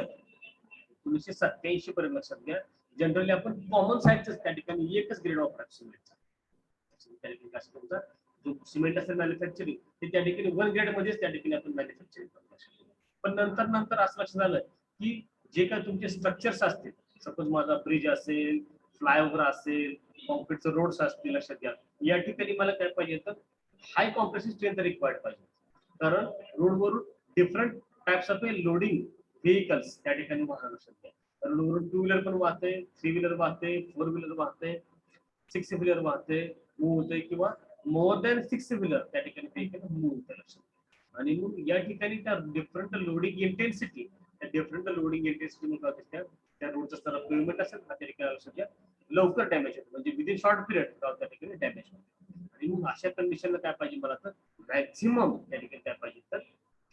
1987 पर्यंत लक्षात घ्या जनरली आपण कॉमन साईडच त्या ठिकाणी एकच ग्रेड वापरायचं सिमेंटचा त्या ठिकाणी असं तुमचा जो सिमेंट असेल मॅन्युफॅक्चरिंग ते त्या ठिकाणी वन ग्रेड मध्येच त्या ठिकाणी आपण मॅन्युफॅक्चरिंग करतो. पण नंतर असं लक्षात आलं की जे काही तुमचे स्ट्रक्चर्स असतील सपोज माझा ब्रिज असेल फ्लायओव्हर असेल कॉन्क्रीटचे रोड्स असतील लक्षात घ्या या ठिकाणी मला काय पाहिजे तर हाय कॉम्प्रेसिव्ह स्ट्रेंथ रिक्वायर्ड पाहिजे कारण रोडवरून different types of loading vehicles त्या ठिकाणी वाहन लक्षात घ्या. रोडवरून टू व्हीलर पण वाहते 3 व्हीलर वाहते 4 व्हीलर वाहते 6 व्हीलर वाहते मूव्ह होते किंवा मोर दॅन 6 व्हीलर त्या ठिकाणी व्हेकल मूव्ह होते लक्षात. आणि मग या ठिकाणी त्या डिफरंट लोडिंग इंटेन्सिटी त्या डिफरंट लोडिंग इंटेन्सिटी त्या रोडचा जर पेमेंट असेल ना त्या ठिकाणी लक्षात घ्या लवकर डॅमेज होतं म्हणजे विदिन शॉर्ट पिरियड त्या ठिकाणी डॅमेज होते. आणि मग अशा कंडिशनला काय पाहिजे मला तर मॅक्झिमम त्या ठिकाणी काय पाहिजे तर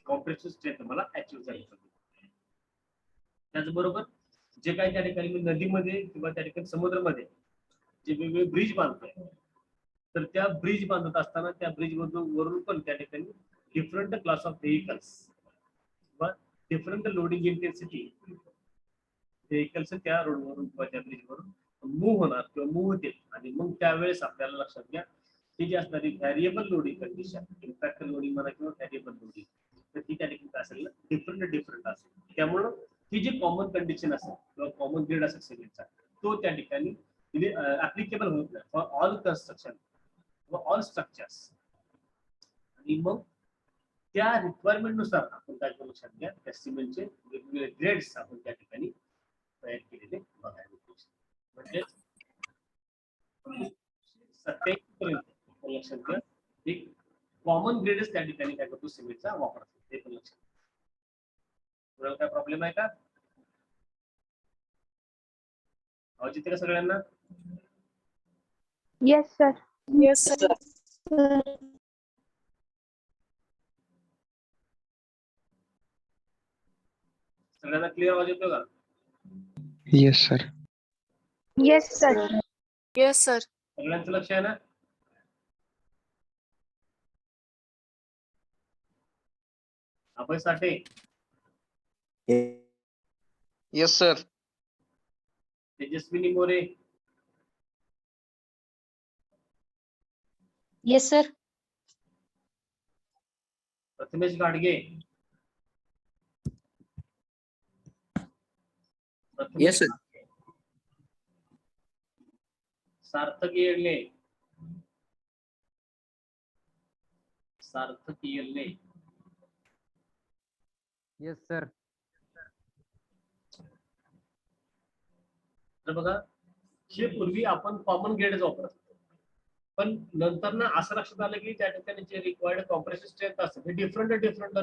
कॉम्प्रेसिव्ह स्ट्रेंथ मला अचीव्ह झाली पाहिजे. त्याचबरोबर जे काही त्या ठिकाणी मी नदीमध्ये किंवा त्या ठिकाणी समुद्रामध्ये जे वेगवेगळे ब्रिज बांधतोय तर त्या ब्रिज बांधत असताना त्या ब्रिज वरून पण त्या ठिकाणी डिफरंट क्लास ऑफ व्हेकल्स किंवा डिफरंट लोडिंग इंटेन्सिटी व्हेकल्स त्या रोडवरून किंवा त्या ब्रिजवरून मूव्ह होणार किंवा मूव्ह होतील आणि मग त्यावेळेस आपल्याला लक्षात घ्या ही जी असणारी variable loading condition impact loading म्हणा किंवा व्हॅरिएबल लोडिंग तर ती त्या ठिकाणी असेल डिफरंट असेल. त्यामुळं ही जी कॉमन कंडिशन असेल किंवा कॉमन ग्रेड असेल सिमेंटचा तो त्या ठिकाणी ऍप्लिकेबल होत नाही for all construction all structures. आणि मग त्या रिक्वायरमेंट नुसार आपण काय करू लक्षात घ्या, त्या सिमेंटचे वेगवेगळे ग्रेड्स आपण त्या ठिकाणी तयार केलेले बघायला मिळू शकतो. म्हणजे 87 पर्यंत लक्षात घ्या एक कॉमन ग्रेडच त्या ठिकाणी काय करतो सिमेंटचा वापर करतो. ते पण लक्षात घ्या. तुम्हाला काय प्रॉब्लेम आहे का? आवाज येते का सगळ्यांना? Yes, sir. Yes, sir. सगळ्यांना क्लिअर आवाज येतो का? Yes, sir. Yes, sir. Yes, sir. सगळ्यांचं लक्ष आहे ना? अभय साठे, Yes, sir. Tejaswini More, Yes, sir. Prathamesh Gadge, Yes, sir. सार्थक येळले, सार्थक येळले, Yes, sir. तर बघा हे पूर्वी आपण कॉमन ग्रेडच वापरत होतो, पण नंतर ना असं लक्षात आलं की त्या ठिकाणी जे रिक्वायर्ड कॉम्प्रेसिव्ह स्ट्रेंथ असतं हे डिफरंट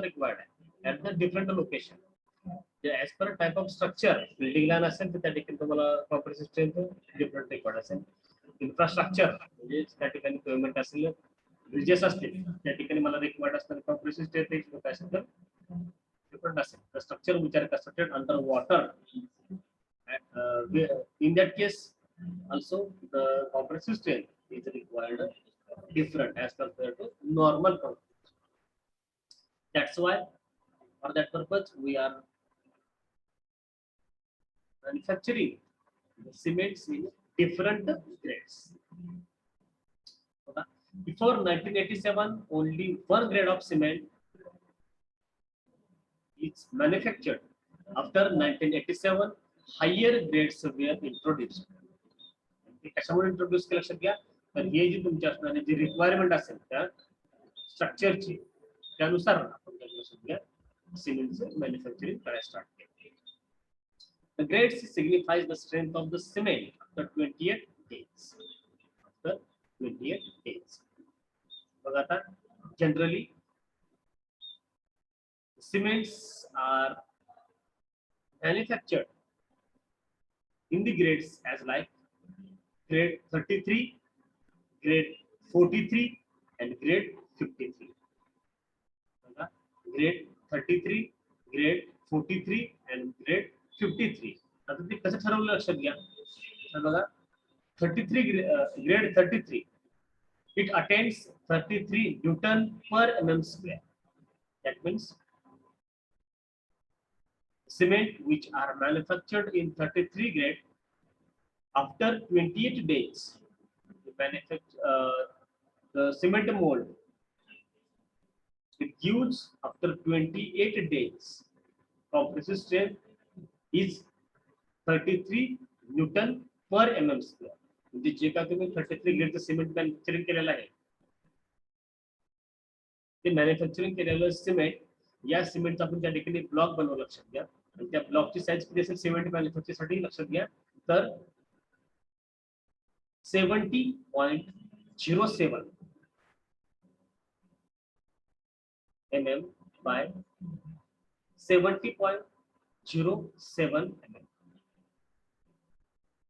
रिक्वायर्ड आहे at the different location. As per type of structure building line असेल तर त्या ठिकाणी तुम्हाला कॉम्प्रेसिव्ह स्ट्रेंथ डिफरंट रिक्वायर्ड असेल. इन्फ्रास्ट्रक्चर म्हणजे त्या ठिकाणी पेमेंट असेल, ब्रिजेस असतील त्या ठिकाणी मला रिक्वायर्ड असतं कॉम्प्रेसिव्ह स्ट्रेंथ काय असेल तर डिफरंट असेल. The structure which are constructed under water, in that case also the compressive strength is required different as compared to normal concrete. That's why for that purpose we are manufacturing the cements in different grades. Okay. Before 1987 only one grade of cement is manufactured. After 1987 higher grades were introduced. कशामुळे इंट्रोड्यूस केलं लक्षात घ्या, तर हे जी तुमच्या असणारी जी रिक्वायरमेंट असेल त्या स्ट्रक्चरची त्यानुसार आपण काय लक्षात घ्या सिमेंटचं मॅन्युफॅक्चरिंग करायला स्टार्ट केलं. The grades signifies the strength of the cement after 28 days. After 28 days. बघा आता generally cements are manufactured in the grades as like grade 33, grade 43 and grade 53. Grade 33, grade 43 and grade 53. आता ते कसं ठरवलं लक्षात घ्या. तर बघा 33 grade 33 it attains 33 Newton per mm square. That means cement which are manufactured in 33 grade after 28 days the cement mold it gives after 28 days compressive strength is 33 Newton per mm square. म्हणजे जे का तुम्ही 33 ग्रेडचं सिमेंट मॅन्युफॅक्चरिंग केलेलं आहे ते मॅन्युफॅक्चरिंग केलेलं सिमेंट या सिमेंटचा आपण त्या ठिकाणी ब्लॉक बनवू लक्षात घ्या. आणि त्या ब्लॉकची साईज किती असेल सिमेंट मॅन्युफॅक्चरिंगसाठी लक्षात घ्या तर 70.07 mm by 70.07 mm.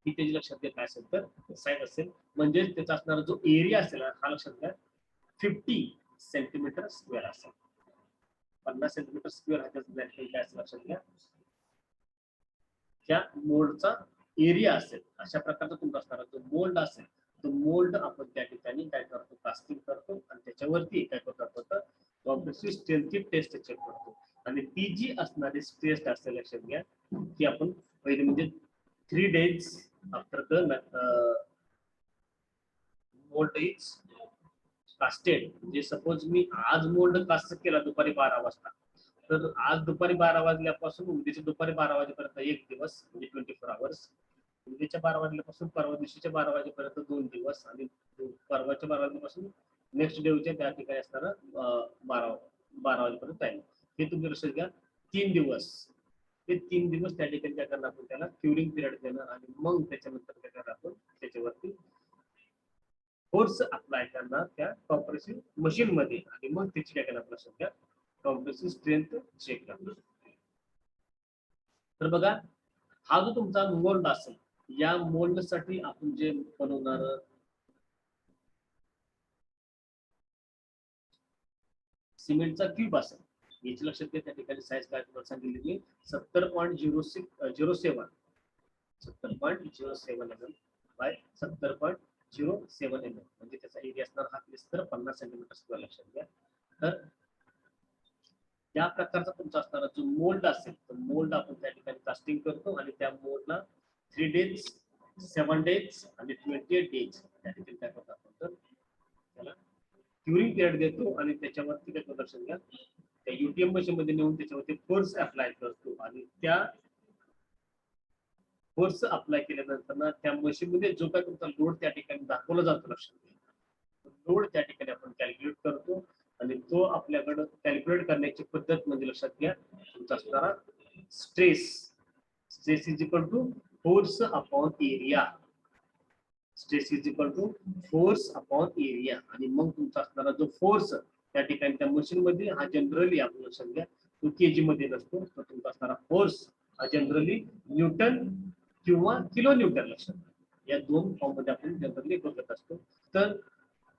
ही त्याची लक्षात घ्या काय असेल तर साईज असेल म्हणजे त्याचा असणारा जो एरिया असेल हा लक्षात घ्या 50 सेंटीमीटर स्क्वेअर असेल. 50 सेंटीमीटर स्क्वेअर हा त्याचा काय असेल लक्षात घ्या. त्या मोल्डचा एरिया असेल अशा प्रकारचा तुमचा असणारा जो मोल्ड असेल तो मोल्ड आपण त्या ठिकाणी काय करतो कास्टिंग करतो आणि त्याच्यावरती काय करतो तर कॉम्प्रेसिव्ह स्ट्रेंथची टेस्ट चेक करतो. आणि ती जी असणारी टेस्ट असेल लक्षात घ्या ती आपण पहिले म्हणजे 3 days after the mould is casted. म्हणजे सपोज मी आज मोल्ड कास्ट केला दुपारी 12 वाजता तर आज दुपारी 12 वाजल्यापासून उद्याच्या दुपारी 12 वाजेपर्यंत एक दिवस म्हणजे 24 आवर्स. उद्याच्या 12 वाजल्यापासून परवा दिवशीच्या 12 वाजेपर्यंत 2 दिवस आणि परवाच्या 12 वाजल्यापासून नेक्स्ट डेच्या त्या ठिकाणी असणारा 12 वाजेपर्यंत टाइम. हे तुम्ही लक्षात घ्या. 3 दिवस, ते 3 दिवस त्या ठिकाणी काय करणार आपण त्याला क्युरिंग पिरियड देणार आणि मग त्याच्यानंतर काय करणार आपण त्याच्यावरती फोर्स अप्लाय करणार त्या कॉम्प्रेसिव्ह मशीन मध्ये आणि मग त्याची काय करणार लक्षात घ्या कॉम्प्रेसिव्ह स्ट्रेंथ चेक करणार. तर बघा, हा जो तुमचा मोल्ड असेल, या मोल्ड साठी आपण जे बनवणार सिमेंटचा क्यूब असेल, याची लक्षात घ्या त्या ठिकाणी साईज काय तुम्हाला सांगितलेली 70.07 mm बाय 70.07 mm म्हणजे त्याचा एरिया असणार हा तर 50 सेंटीमीटर स्क्वेअर. लक्षात घ्या. तर या प्रकारचा तुमचा असणारा जो मोल्ड असेल, तर मोल्ड आपण त्या ठिकाणी कास्टिंग करतो आणि त्या मोल्डला 3 डेज 7 डेज आणि 28 डेज त्या ठिकाणी काय करतो आपण तर त्याला क्युरिंग पिरियड देतो आणि त्याच्यावरती काय प्रदर्शन घ्या त्या युटीएम मशीन मध्ये नेऊन त्याच्यावरती फोर्स अप्लाय करतो आणि त्या फोर्स अप्लाय केल्यानंतर ना त्या मशीन मध्ये जो काय तुमचा लोड त्या ठिकाणी दाखवला जातो, लक्षात घ्या लोड त्या ठिकाणी आपण कॅल्क्युलेट करतो आणि तो आपल्याकडे कॅल्क्युलेट करण्याची पद्धत म्हणजे लक्षात घ्या तुमचा असणारा stress. Stress is equal to force upon area. Stress is equal to force upon area आणि मग तुमचा असणारा जो फोर्स त्या ठिकाणी त्या मशीन मध्ये हा जनरली आपण लक्षात घ्या तो केजी मध्ये नसतो, तर तुमचा असणारा फोर्स हा जनरली न्यूटन किंवा किलो न्यूटन. लक्षात घ्या या दोन फॉर्म मध्ये आपण जनरली बघत असतो. तर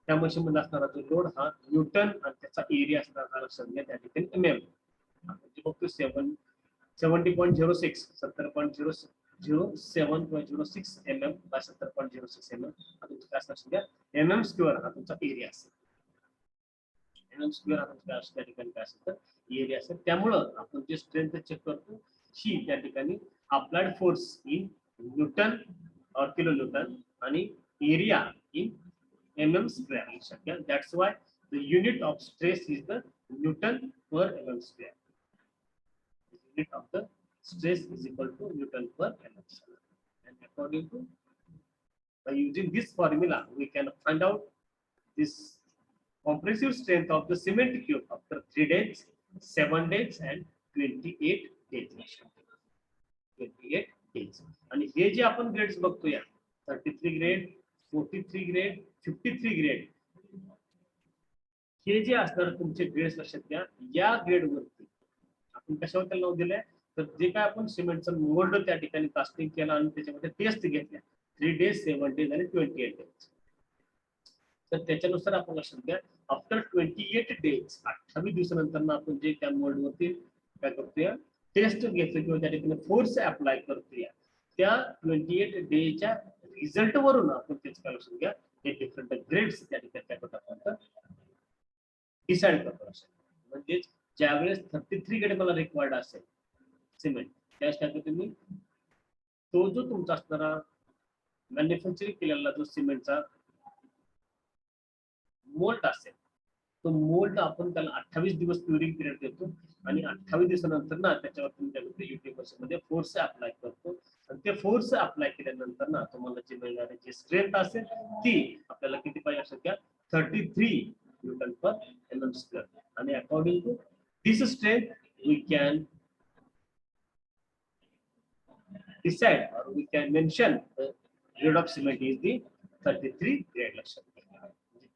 त्या मशीन मध्ये असणारा जो लोड हा न्यूटन आणि त्याचा एरिया असणार हा लक्षात घ्या त्या ठिकाणी एमएम. आपण जे बघतो 70.06 70.07.06 mm बाय 70.06 mm हा तुमचा काय असणार घ्या एमएम स्क्वेअर हा तुमचा एरिया असेल. एमएम स्क्वेअर हा तुमचा त्या ठिकाणी काय असेल तर एरिया असेल. त्यामुळं आपण जे स्ट्रेंथ चेक करतो ही त्या ठिकाणी अप्लाइड फोर्स इन न्यूटन और किलो न्यूटन आणि area in mm square. That's why the unit of stress is the Newton per mm square. The unit of the stress is equal to Newton per mm square. And according to by using this formula, we can find out this compressive strength of the cement cube after 3 days, 7 days, and 28 days. 28 days. आणि हे जे आपण ग्रेड्स बघतोय 33 ग्रेड, 43 ग्रेड, 53 ग्रेड, हे जे असणार तुमचे ग्रेड्स लक्षात घ्या. या ग्रेड वरती आपण कशावर त्याला नाव दिलंय तर जे काय आपण सिमेंटचं मोल्ड त्या ठिकाणी कास्टिंग केलं आणि त्याच्यामध्ये टेस्ट घेतल्या 3 डेज, 7 डेज आणि 28 डेज. तर त्याच्यानुसार आपण लक्षात घ्या आफ्टर 28 डेज 28 दिवसानंतर आपण जे त्या मोल्ड वरती काय करतोय टेस्ट घेतोय किंवा त्या ठिकाणी फोर्स अप्लाय करतोय त्या 28 डेच्या रिझल्ट वरून आपण त्याच काय लक्षात घ्या हे डिफरंट ग्रेड्स त्या ठिकाणी काय करतो आपण डिसाइड करतो. म्हणजेच ज्यावेळेस 33 ग्रेड मला रिक्वायर्ड असेल सिमेंट त्याच टाइम तुम्ही तो जो तुमचा असणारा मॅन्युफॅक्चरिंग केलेला जो सिमेंटचा मोल्ड असेल तो मोल्ड आपण त्याला 28 दिवस क्युरिंग पिरियड देतो आणि 28 दिवसानंतर ना त्याच्यावर तुम्ही युटीएम मशीन मध्ये फोर्स अप्लाय करतो आणि ते फोर्स अप्लाय केल्यानंतर ना तुम्हाला जी मिळणारी जी स्ट्रेंथ असेल ती आपल्याला किती पाहिजे असेल त्या 33 न्यूटन पर mm स्क्वेअर. आणि according to this strength we can decide or we can mention the grade of cement is the 33 grade. लक्षात घ्या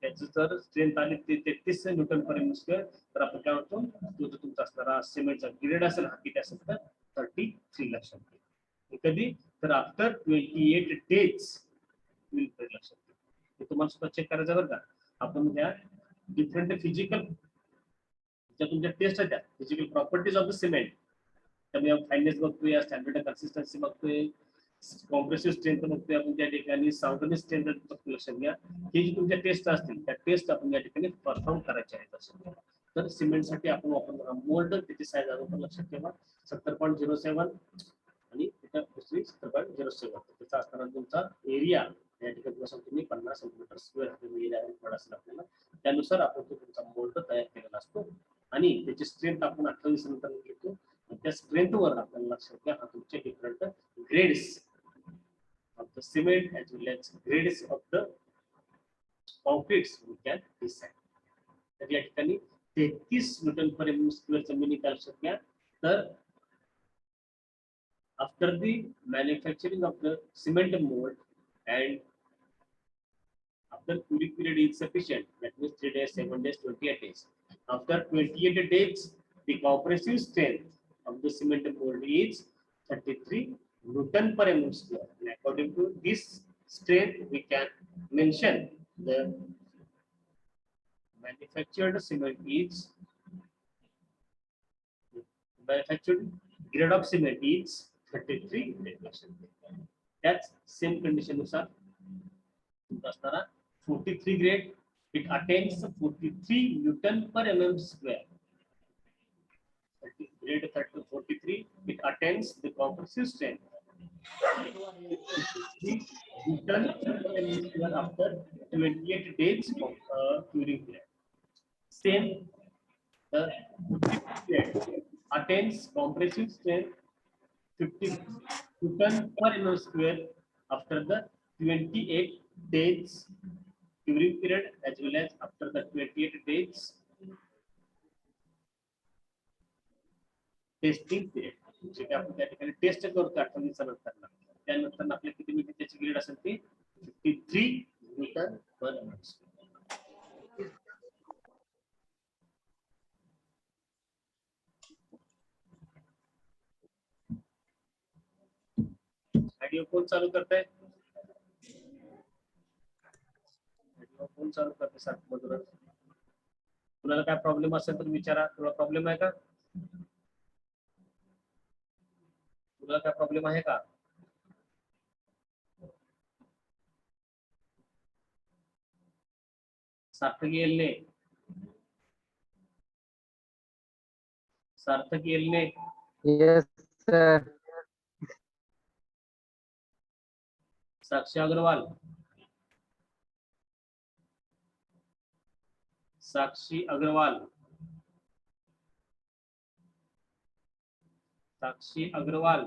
त्याचं जर स्ट्रेंथ आली ते 33 न्यूटन पर mm स्क्वेअर तर आपण काय म्हणतो तो जो तुमचा असणारा सिमेंटचा ग्रेड असेल हा किती असेल तर 33. लक्षात घ्या कधी तर आफ्टर 28 डेज लक्षात घ्या. हे तुम्हाला सुद्धा चेक करायचं बरं का. आपण त्या डिफरंट फिजिकल ज्या तुमच्या टेस्ट आहेत त्या physical properties of the cement त्यामुळे फायनेस बघतोय, स्टँडर्ड कन्सिस्टन्सी बघतोय, कॉम्प्रेसिव्ह स्ट्रेंथ बघतोय आपण त्या ठिकाणी, साऊंडनेस स्ट्रेंथ बघतोय. लक्षात घ्या हे जी तुमच्या टेस्ट असतील त्या टेस्ट आपण या ठिकाणी परफॉर्म करायचे आहेत. तर सिमेंटसाठी आपण वापरणार मोल्ड त्याची साईज आपण लक्षात ठेवा 70.07 आणि त्याच्या दुसरी 70.07. त्याचा असताना तुमचा एरिया या ठिकाणी तुम्ही 50 सेंटीमीटर स्क्वेअर एरिया असेल आपल्याला त्यानुसार आपण तो तुमचा मोल्ड तयार केलेला असतो आणि त्याची स्ट्रेंथ आपण 28 नंतर घेतो. त्या स्ट्रेंथ वर आपल्याला लक्षात घ्या तुमचे different grades of the cement as well as grades of the concretes we can decide. तर या ठिकाणी 33 न्यूटन पर एम स्क्वेअरचं मी निकाल शकल्या तर after the manufacturing of the cement mold and after curing period is sufficient, that means 3 days, 7 days, 28 days. After 28 days, the compressive strength of the cement mold is 33 Newton per mm square. And according to this strength, we can mention the manufactured cement is manufactured grade of cement is 33%. That's same condition नुसार असताना 43 grade it attains 43 Newton per mm square. Grade 43 it attains the compressive strength 53 Newton per mm square after 28 days of curing period. Same the 53 grade attains compressive strength 50 Newton per mm square after the 28 days curing period as well as after the 28 days testing period जे आपण त्या ठिकाणी टेस्ट करतो 8 दिवसानंतर त्यानंतर आपल्या किती मिनिट त्याची ग्रेड असेल ती 53 मीटर पर ऑडिओ कोण चालू करताय ऑडिओ कोण चालू करते सारखं मधून कुणाला काय प्रॉब्लेम असेल तर विचारा तुला प्रॉब्लेम आहे का तुला काय प्रॉब्लेम आहे का सार्थक येलने सार्थक येलने Yes, sir. साक्षी अग्रवाल साक्षी अग्रवाल साक्षी अग्रवाल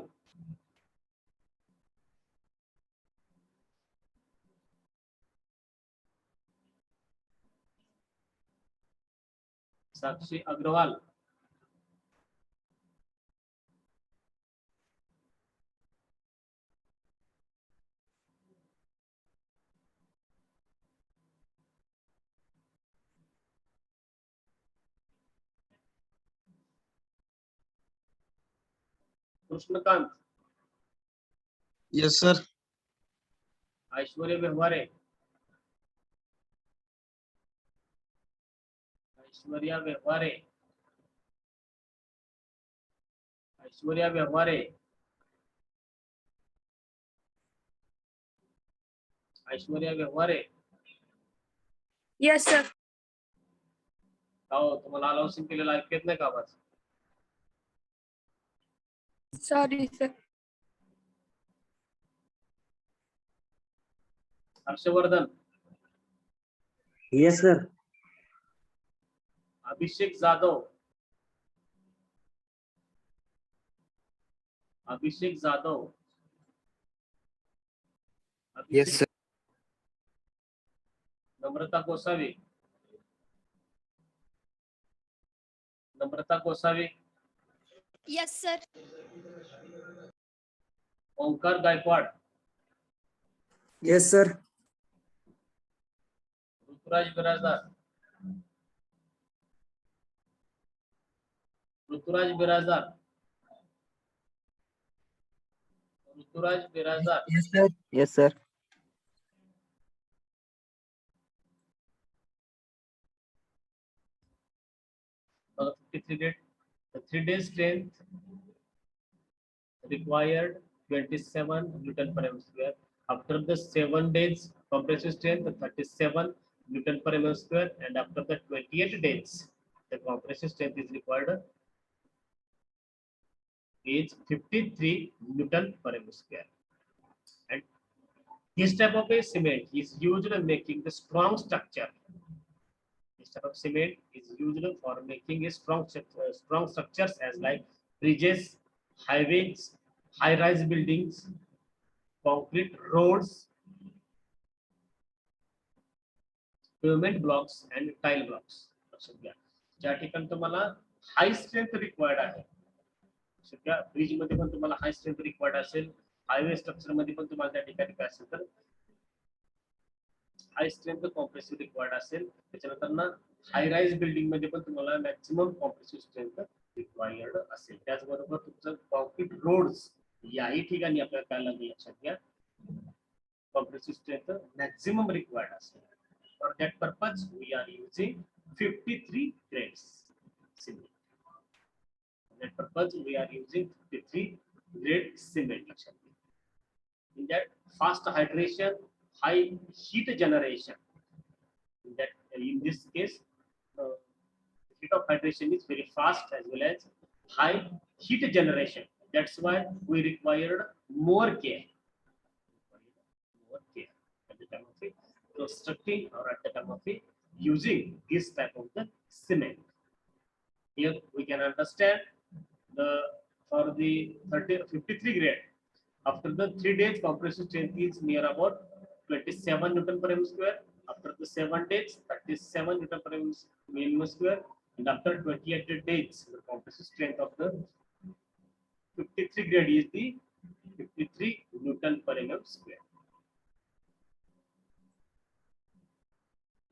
साक्षी अग्रवाल कृष्णकांत Yes, sir. ऐश्वर्य व्यवहारे ऐश्वर्या व्यवहारे ऐश्वर्या व्यवहारे ऐश्वर्या व्यवहारे Yes, sir. हो तुम्हाला अलाउन्सिंग केलेला ऐकू येत नाही का आवाज Sorry, sir. Harshvardhan Yes, sir. Abhishek Jadhav Abhishek Jadhav Yes, Abhishek sir. Namrata Gosavi Namrata Gosavi Yes, sir. Omkar Gaikwad Yes, sir. Ruturaj Birajdar Ruturaj Birajdar Ruturaj Birajdar Yes, sir. Yes, sir. 53 date. The 3 days strength required 27 Newton per mm square. After the 7 days compressive strength 37 Newton per mm square, and after the 28 days the compressive strength is required is 53 Newton per mm square. And this type of a cement is used in making the strong structure. This type of cement is used for making a strong structures as like bridges, highways, high-rise buildings, concrete roads, pavement blocks, and tile blocks. ज्या ठिकाणी तुम्हाला हाय स्ट्रेंथ रिक्वायर्ड आहे, सध्या ब्रिज मध्ये पण तुम्हाला हाय स्ट्रेंथ रिक्वायर्ड असेल, हायवे स्ट्रक्चर मध्ये पण तुम्हाला त्या ठिकाणी काय असेल तर हाय स्ट्रेंथ कॉम्प्रेसिव्ह रिक्वायर्ड असेल. त्याच्यानंतर ना हाय राईज बिल्डिंग मध्ये पण तुम्हाला मॅक्सिमम कॉम्प्रेसिव्ह स्ट्रेंथ रिक्वायर्ड असेल. त्याचबरोबर तुमचं कॉन्क्रीट रोड्स याही ठिकाणी आपल्याला काय लागेल लक्षात घ्या, compressive strength maximum required as well. For that purpose, we are using 53 grades cement. For that purpose, we are using 53 grade cement. In that, fast hydration, high heat generation. In this case, heat of hydration is very fast as well as high heat generation. That's why we required more care. At the time of constructing or at the time of using this type of the cement. Here we can understand for the 53 grade, after the 3 days compressive strength is near about 27 Newton per mm square. After the 7 days, 37 Newton per mm square, and after 28 days, the compressive strength of the 53 grade is the 53 Newton per mm square.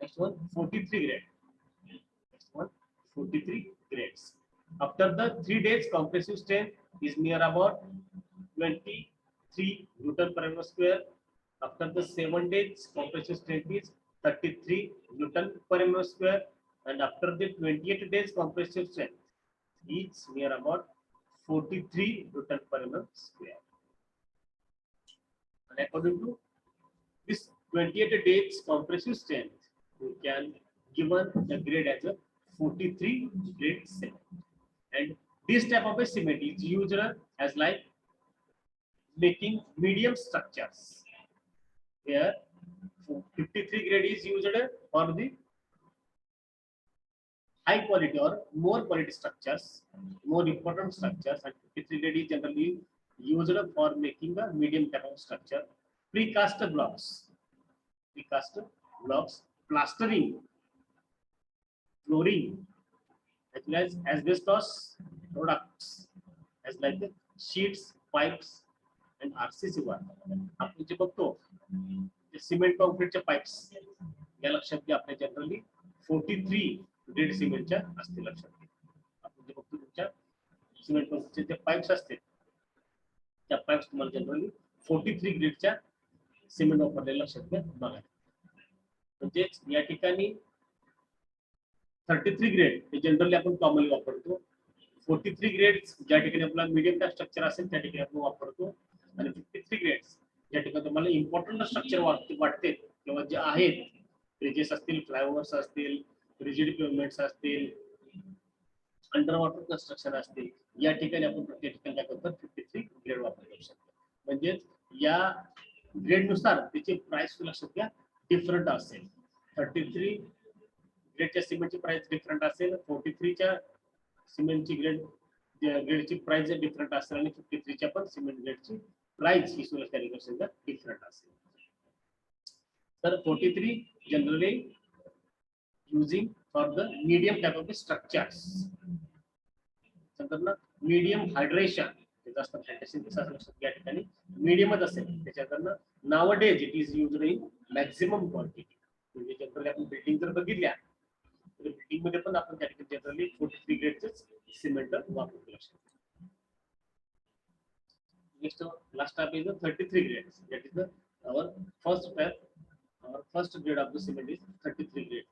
Next one, 43 grade. Next one, 43 grades. After the 3 days, compressive strength is near about 23 Newton per mm square. After the 7 days, compressive strength is 33 Newton per mm square. And after the 28 days, compressive strength is near about 43 Newton per mm square. And according to this 28 days compressive strength, we can given the grade as a 43 grade cement. And this type of a cement is used as like making medium structures. Here 53 grade is used for the high quality or more quality structures, more important structures, and 53 grade is generally used for making a medium type of structure. Precast blocks, plastering, flooring, as well as asbestos products, as like the sheets, pipes, and RCC work. आपण जे बघतो ते सिमेंट कॉन्क्रीटचे पाइप्स या लक्षात घ्या, आपल्या जनरली 43 ग्रेड सिमेंटच्या असते लक्षात घ्या. आपण जे बघतो तुमच्या सिमेंट कॉन्क्रीटचे जे पाइप्स असते त्या पाइप्स तुम्हाला जनरली 43 ग्रेडच्या सिमेंट वापरलेलं लक्षात घ्या बघा. म्हणजे या ठिकाणी 33 ग्रेड हे जनरली आपण कॉमनली वापरतो. 43 ग्रेड ज्या ठिकाणी आपला मीडियम टाइप स्ट्रक्चर असेल त्या ठिकाणी आपण वापरतो. आणि 53 ग्रेड ज्या ठिकाणी तुम्हाला इम्पॉर्टंट स्ट्रक्चर वाटते किंवा जे आहेत, ब्रिजेस असतील, फ्लायओव्हर्स असतील, रिजिड पेव्हमेंट्स असतील, अंडर वॉटर कन्स्ट्रक्शन असतील, या ठिकाणी आपण प्रत्येक ठिकाणी काय करतो 53 ग्रेड वापरू शकतो. म्हणजे या ग्रेड नुसार त्याची प्राइस लक्षात घ्या डिफरंट असेल. 33 ग्रेडच्या सिमेंटची प्राइस डिफरंट असेल, 43 च्या सिमेंटची ग्रेडची प्राइस डिफरंट असेल, आणि 53 च्या पण सिमेंट ग्रेडची प्राइस ही सुद्धा डिफरंट असेल. तर 43 generally using for the medium type of structures. नंतर मीडियम हायड्रेशन जास्त फॅन्टेसिस लक्षात या ठिकाणी मीडियमच असेल. त्याच्याकडनं nowadays it is used in maximum quantity. म्हणजे जनरली आपण बिल्डिंग जर बघितल्या तर बिल्डिंग मध्ये पण आपण त्या ठिकाणी जनरली 43 ग्रेडच सिमेंट वापरतो लक्षात. Next, last type is the 33 grades. That is our first type. Our first grade of the cement is 33 grade.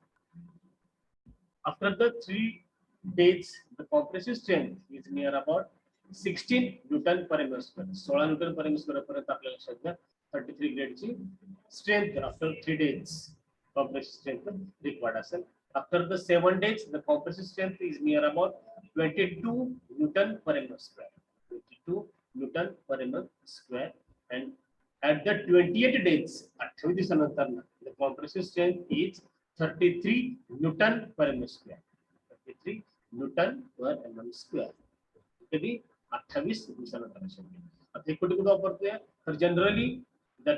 After the 3 days, the compressive strength is near about 16 Newton per mm square. 16 Newton per mm square पर्यंत आपल्याला लक्षात घ्या 33 grade ची strength after 3 days compressive strength required असेल. After the 7 days, the compressive strength is near about 22 Newton per mm square. 22 Newton per mm square, and at the 28 days, 28 दिवसानंतर the compressive strength is 33 Newton per mm square. 33 Newton per mm square. कधी 28 दिवसानंतर असेल. आता हे कुठे कुठे वापरतोय तर generally the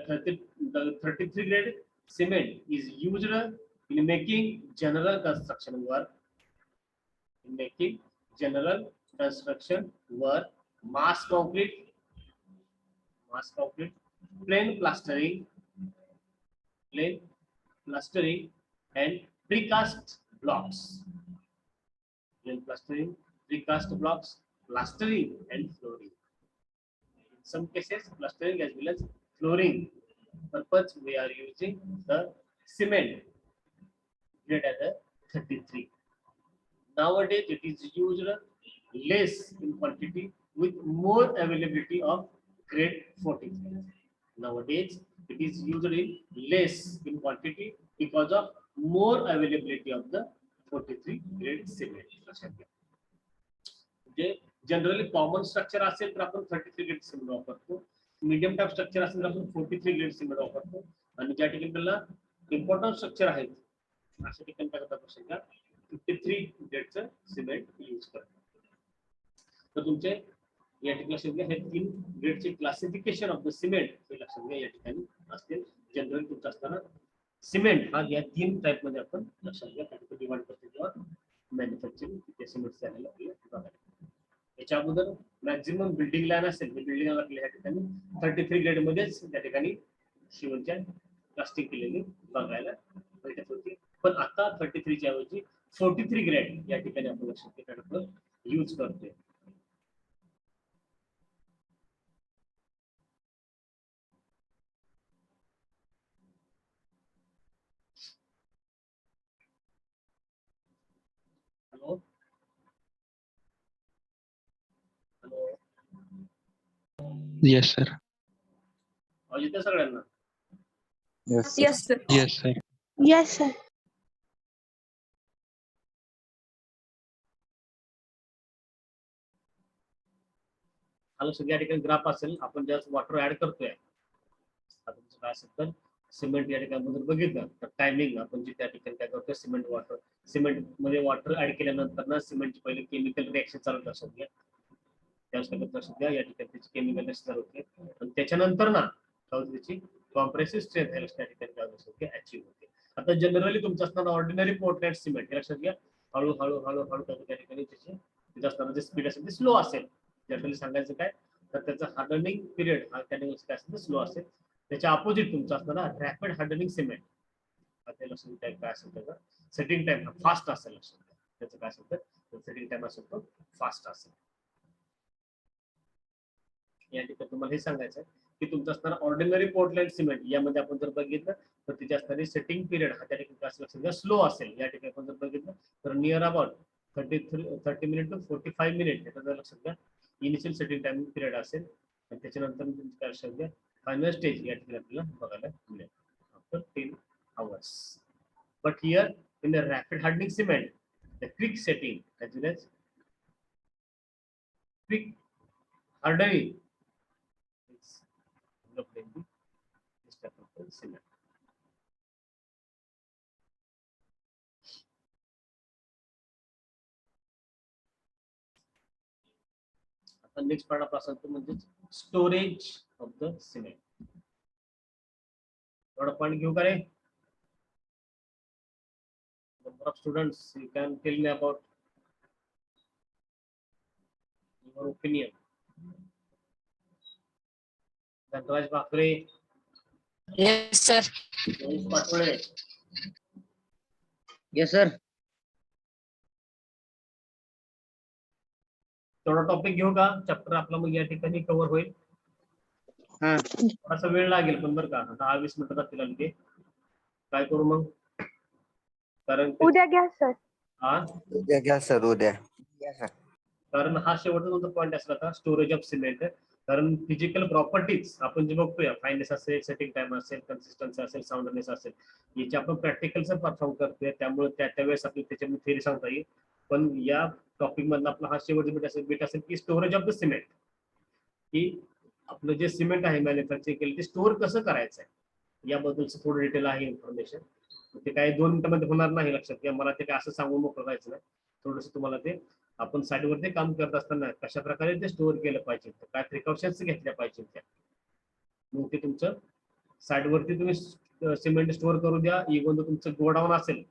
33 grade cement is used in making general construction work, in making general construction work, mass concrete, plain plastering, and precast blocks. Plain plastering, precast blocks, plastering and flooring. In some cases, plastering as well as flooring purpose we are using the cement grade as a 33. Nowadays, it is used less in quantity with more availability of grade 43. Nowadays, it is used in less in quantity because of more availability of the 43 grade cement. जे जनरली कॉमन स्ट्रक्चर असेल तर आपण 33 ग्रेड सिमेंट वापरतो. मीडियम टाइप स्ट्रक्चर असेल तर आपण 43 ग्रेड सिमेंट वापरतो. आणि ज्या ठिकाणी त्याला इम्पॉर्टंट स्ट्रक्चर आहेत अशा ठिकाणी काय करतात समजा 53 ग्रेडचं सिमेंट यूज करतात. तर तुमचे या ठिकाणी लक्षात घ्या हे 3 ग्रेडचे क्लासिफिकेशन ऑफ द सिमेंट हे लक्षात घ्या या ठिकाणी असतील. जनरली तुमचं असताना सिमेंट हा या 3 टाइप मध्ये आपण लक्षात घ्या डिवाइड करतो किंवा मॅन्युफॅक्चरिंग सिमेंट झालेलं आपल्याला याच्या अगोदर मॅक्झिमम बिल्डिंग लाईन असेल बिल्डिंग आपल्या या ठिकाणी 33 ग्रेड मध्येच त्या ठिकाणी शिवणच्या कास्टिंग केलेली बघायला भेटत होती. पण आता 33 च्या ऐवजी 43 ग्रेड या ठिकाणी आपण लक्षात घेण्याचं यूज करतोय. Hello hello Yes, sir. आवाज येतोय सगळ्यांना? Yes, sir. Yes, sir. Yes, sir. Yes, sir. Hello सगळ्या ठिकाणी ग्राफ असेल आपण ज्या वॉटर ऍड करतोय आता तुमचं काय असेल तर सिमेंट या ठिकाणी बद्दल बघितलं तर टायमिंग आपण जे त्या ठिकाणी काय करतोय सिमेंट मध्ये वॉटर ऍड केल्यानंतर ना सिमेंटची पहिले केमिकल रिएक्शन चालू लक्षात घ्या. लक्षात घ्या या ठिकाणी त्याची केमिकल रिएक्शन चालू होते आणि त्याच्यानंतर ना त्याची कॉम्प्रेसिव्ह स्ट्रेंथ या ठिकाणी काय लक्षात घ्या अचीव्ह होते. आता जनरली तुमचं असताना ऑर्डिनरी पोर्टलँड सिमेंट लक्षात घ्या हळूहळू त्या ठिकाणी त्याचे असताना जे स्पीड असेल ते स्लो असेल. जनरली सांगायचं काय तर त्याचा हार्डनिंग पिरियड हा काय असेल स्लो असेल. त्याच्या अपोजिट तुमचं असताना रॅपिड हार्डनिंग सिमेंट लक्षात काय असेल त्याचा सेटिंग टाइम फास्ट असेल. लक्षात घ्या त्याचं काय असेल तर सेटिंग टाइम असेल तो फास्ट असेल. या ठिकाणी तुम्हाला हे सांगायचं आहे की तुमचं असताना ऑर्डिनरी पोर्टलँड सिमेंट यामध्ये आपण जर बघितलं तर तिच्या असणारी सेटिंग पिरियड हा त्या ठिकाणी लक्षात घ्या स्लो असेल. या ठिकाणी आपण जर बघितलं तर near about 30 minute to 45 minute याचा जर लक्षात घ्या इनिशियल सेटिंग टाइम पिरियड असेल आणि त्याच्यानंतर तुमचं काय लक्षात घ्या फायनल स्टेज या ठिकाणी आपल्याला बघायला मिळेल after 10 hours. But here in the rapid hardening cement the quick setting as well as quick hardening is developed in this type of cement. आता नेक्स्ट पार्ट आपला असेल तो म्हणजे स्टोरेज ऑफ द सिमेंट. थोडा पॉइंट घेऊ का रे? Number of students you can tell me about your opinion. Dhanraj Bakre, Yes, sir. Rohit Patole, Yes, sir. थोडा टॉपिक घेऊ का? चॅप्टर आपला मग या ठिकाणी कव्हर होईल. हा. थोडासा वेळ लागेल पण बरं का 10-20 मिनिटं जातील आणि ते काय करू मग कारण उद्या घ्या सर. हा उद्या घ्या सर उद्या. कारण हा शेवटचा तुमचा पॉईंट असला का स्टोरेज ऑफ सिमेंट. कारण फिजिकल प्रॉपर्टीज आपण जे बघतोय फाईननेस असेल सेटिंग टाइम असेल कन्सिस्टन्सी असेल साऊंडनेस असेल याचे आपण प्रॅक्टिकलचं परफॉर्म करतोय त्यामुळे त्यावेळेस आपली त्याच्यामध्ये थेरी सांगता येईल. पण या टॉपिक मधला आपला हा शेवटचा बीट असेल की स्टोरेज ऑफ द सिमेंट की आपलं जे सिमेंट आहे मॅन्युफॅक्चरिंग केलं ते स्टोअर कसं करायचं आहे याबद्दलचं थोडं डिटेल आहे इन्फॉर्मेशन. ते काही 2 मिनिटांमध्ये होणार नाही लक्षात घ्या. मला ते काय असं सांगून मोकळं करायचं नाही. थोडंसं तुम्हाला ते आपण साईडवरती काम करत असताना कशा प्रकारे ते स्टोअर केलं पाहिजे काय प्रिकॉशन्स घेतल्या पाहिजे त्या मग ते तुमचं साईडवरती तुम्ही सिमेंट स्टोअर करू द्या. इव्हन तुमचं गोडाऊन असेल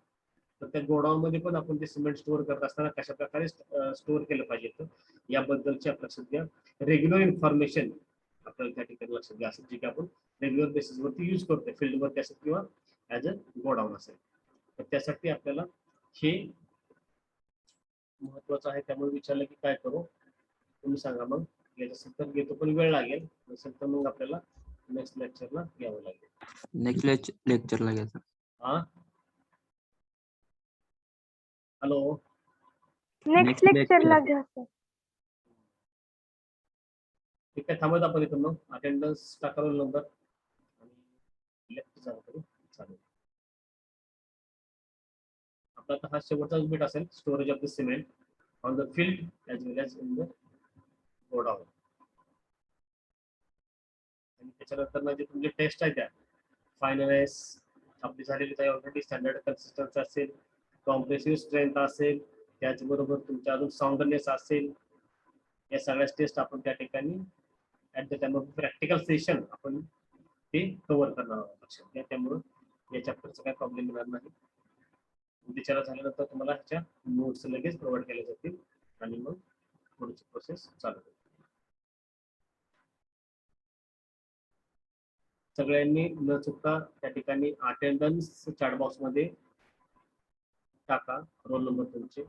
तर त्या गोडाऊन मध्ये पण आपण ते सिमेंट स्टोअर करत असताना कशा प्रकारे स्टोअर केलं पाहिजे तर याबद्दलची आपल्याला सध्या रेग्युलर इन्फॉर्मेशन आपल्याला त्या ठिकाणी लक्षात घ्या असेल, जे की आपण रेग्युलर बेसिसवरती यूज करतोय, फील्ड वरती असेल किंवा ऍज अ गोडाऊन असेल. तर त्यासाठी आपल्याला हे महत्वाचं आहे. त्यामुळे विचारलं की काय करू, तुम्ही सांगा. मग याचं सत्तर घेतो पण वेळ लागेल, नसेल तर मग आपल्याला नेक्स्ट लेक्चरला घ्यावं लागेल. नेक्स्ट लेक्चरला घ्यायचं. हा हॅलो, नेक्स्ट लेक्चरला घ्या सर. ठीक आहे, थांबत आपण इथून मग अटेंडन्स टाका रोल नंबर आणि लेक्चर चालू करू. चालेल. आपला आता हा शेवटचाच बीट असेल, storage of the cement on the field as well as in the godown. आणि त्याच्यानंतर ना जे तुमचे टेस्ट आहे त्या फायनलाइज आपली झालेली आहे ऑलरेडी. स्टँडर्ड कन्सिस्टन्सी असेल, कॉम्प्रेसिव्ह स्ट्रेंथ असेल, त्याचबरोबर तुमच्या अजून साऊंडनेस असेल, या सगळ्या टेस्ट आपण त्या ठिकाणी at the time of practical session आपण ते कव्हर करणार आहोत. लक्षात घ्या. त्यामुळं या चॅप्टरचा काही प्रॉब्लेम येणार नाही. विचार झाल्यानंतर तुम्हाला ह्याच्या नोट्स लगेच प्रोव्हाइड केल्या जातील आणि मग पुढची प्रोसेस चालू होईल. सगळ्यांनी न चुकता त्या ठिकाणी अटेंडन्स चॅट बॉक्स मध्ये टाका रोल नंबर तुमचे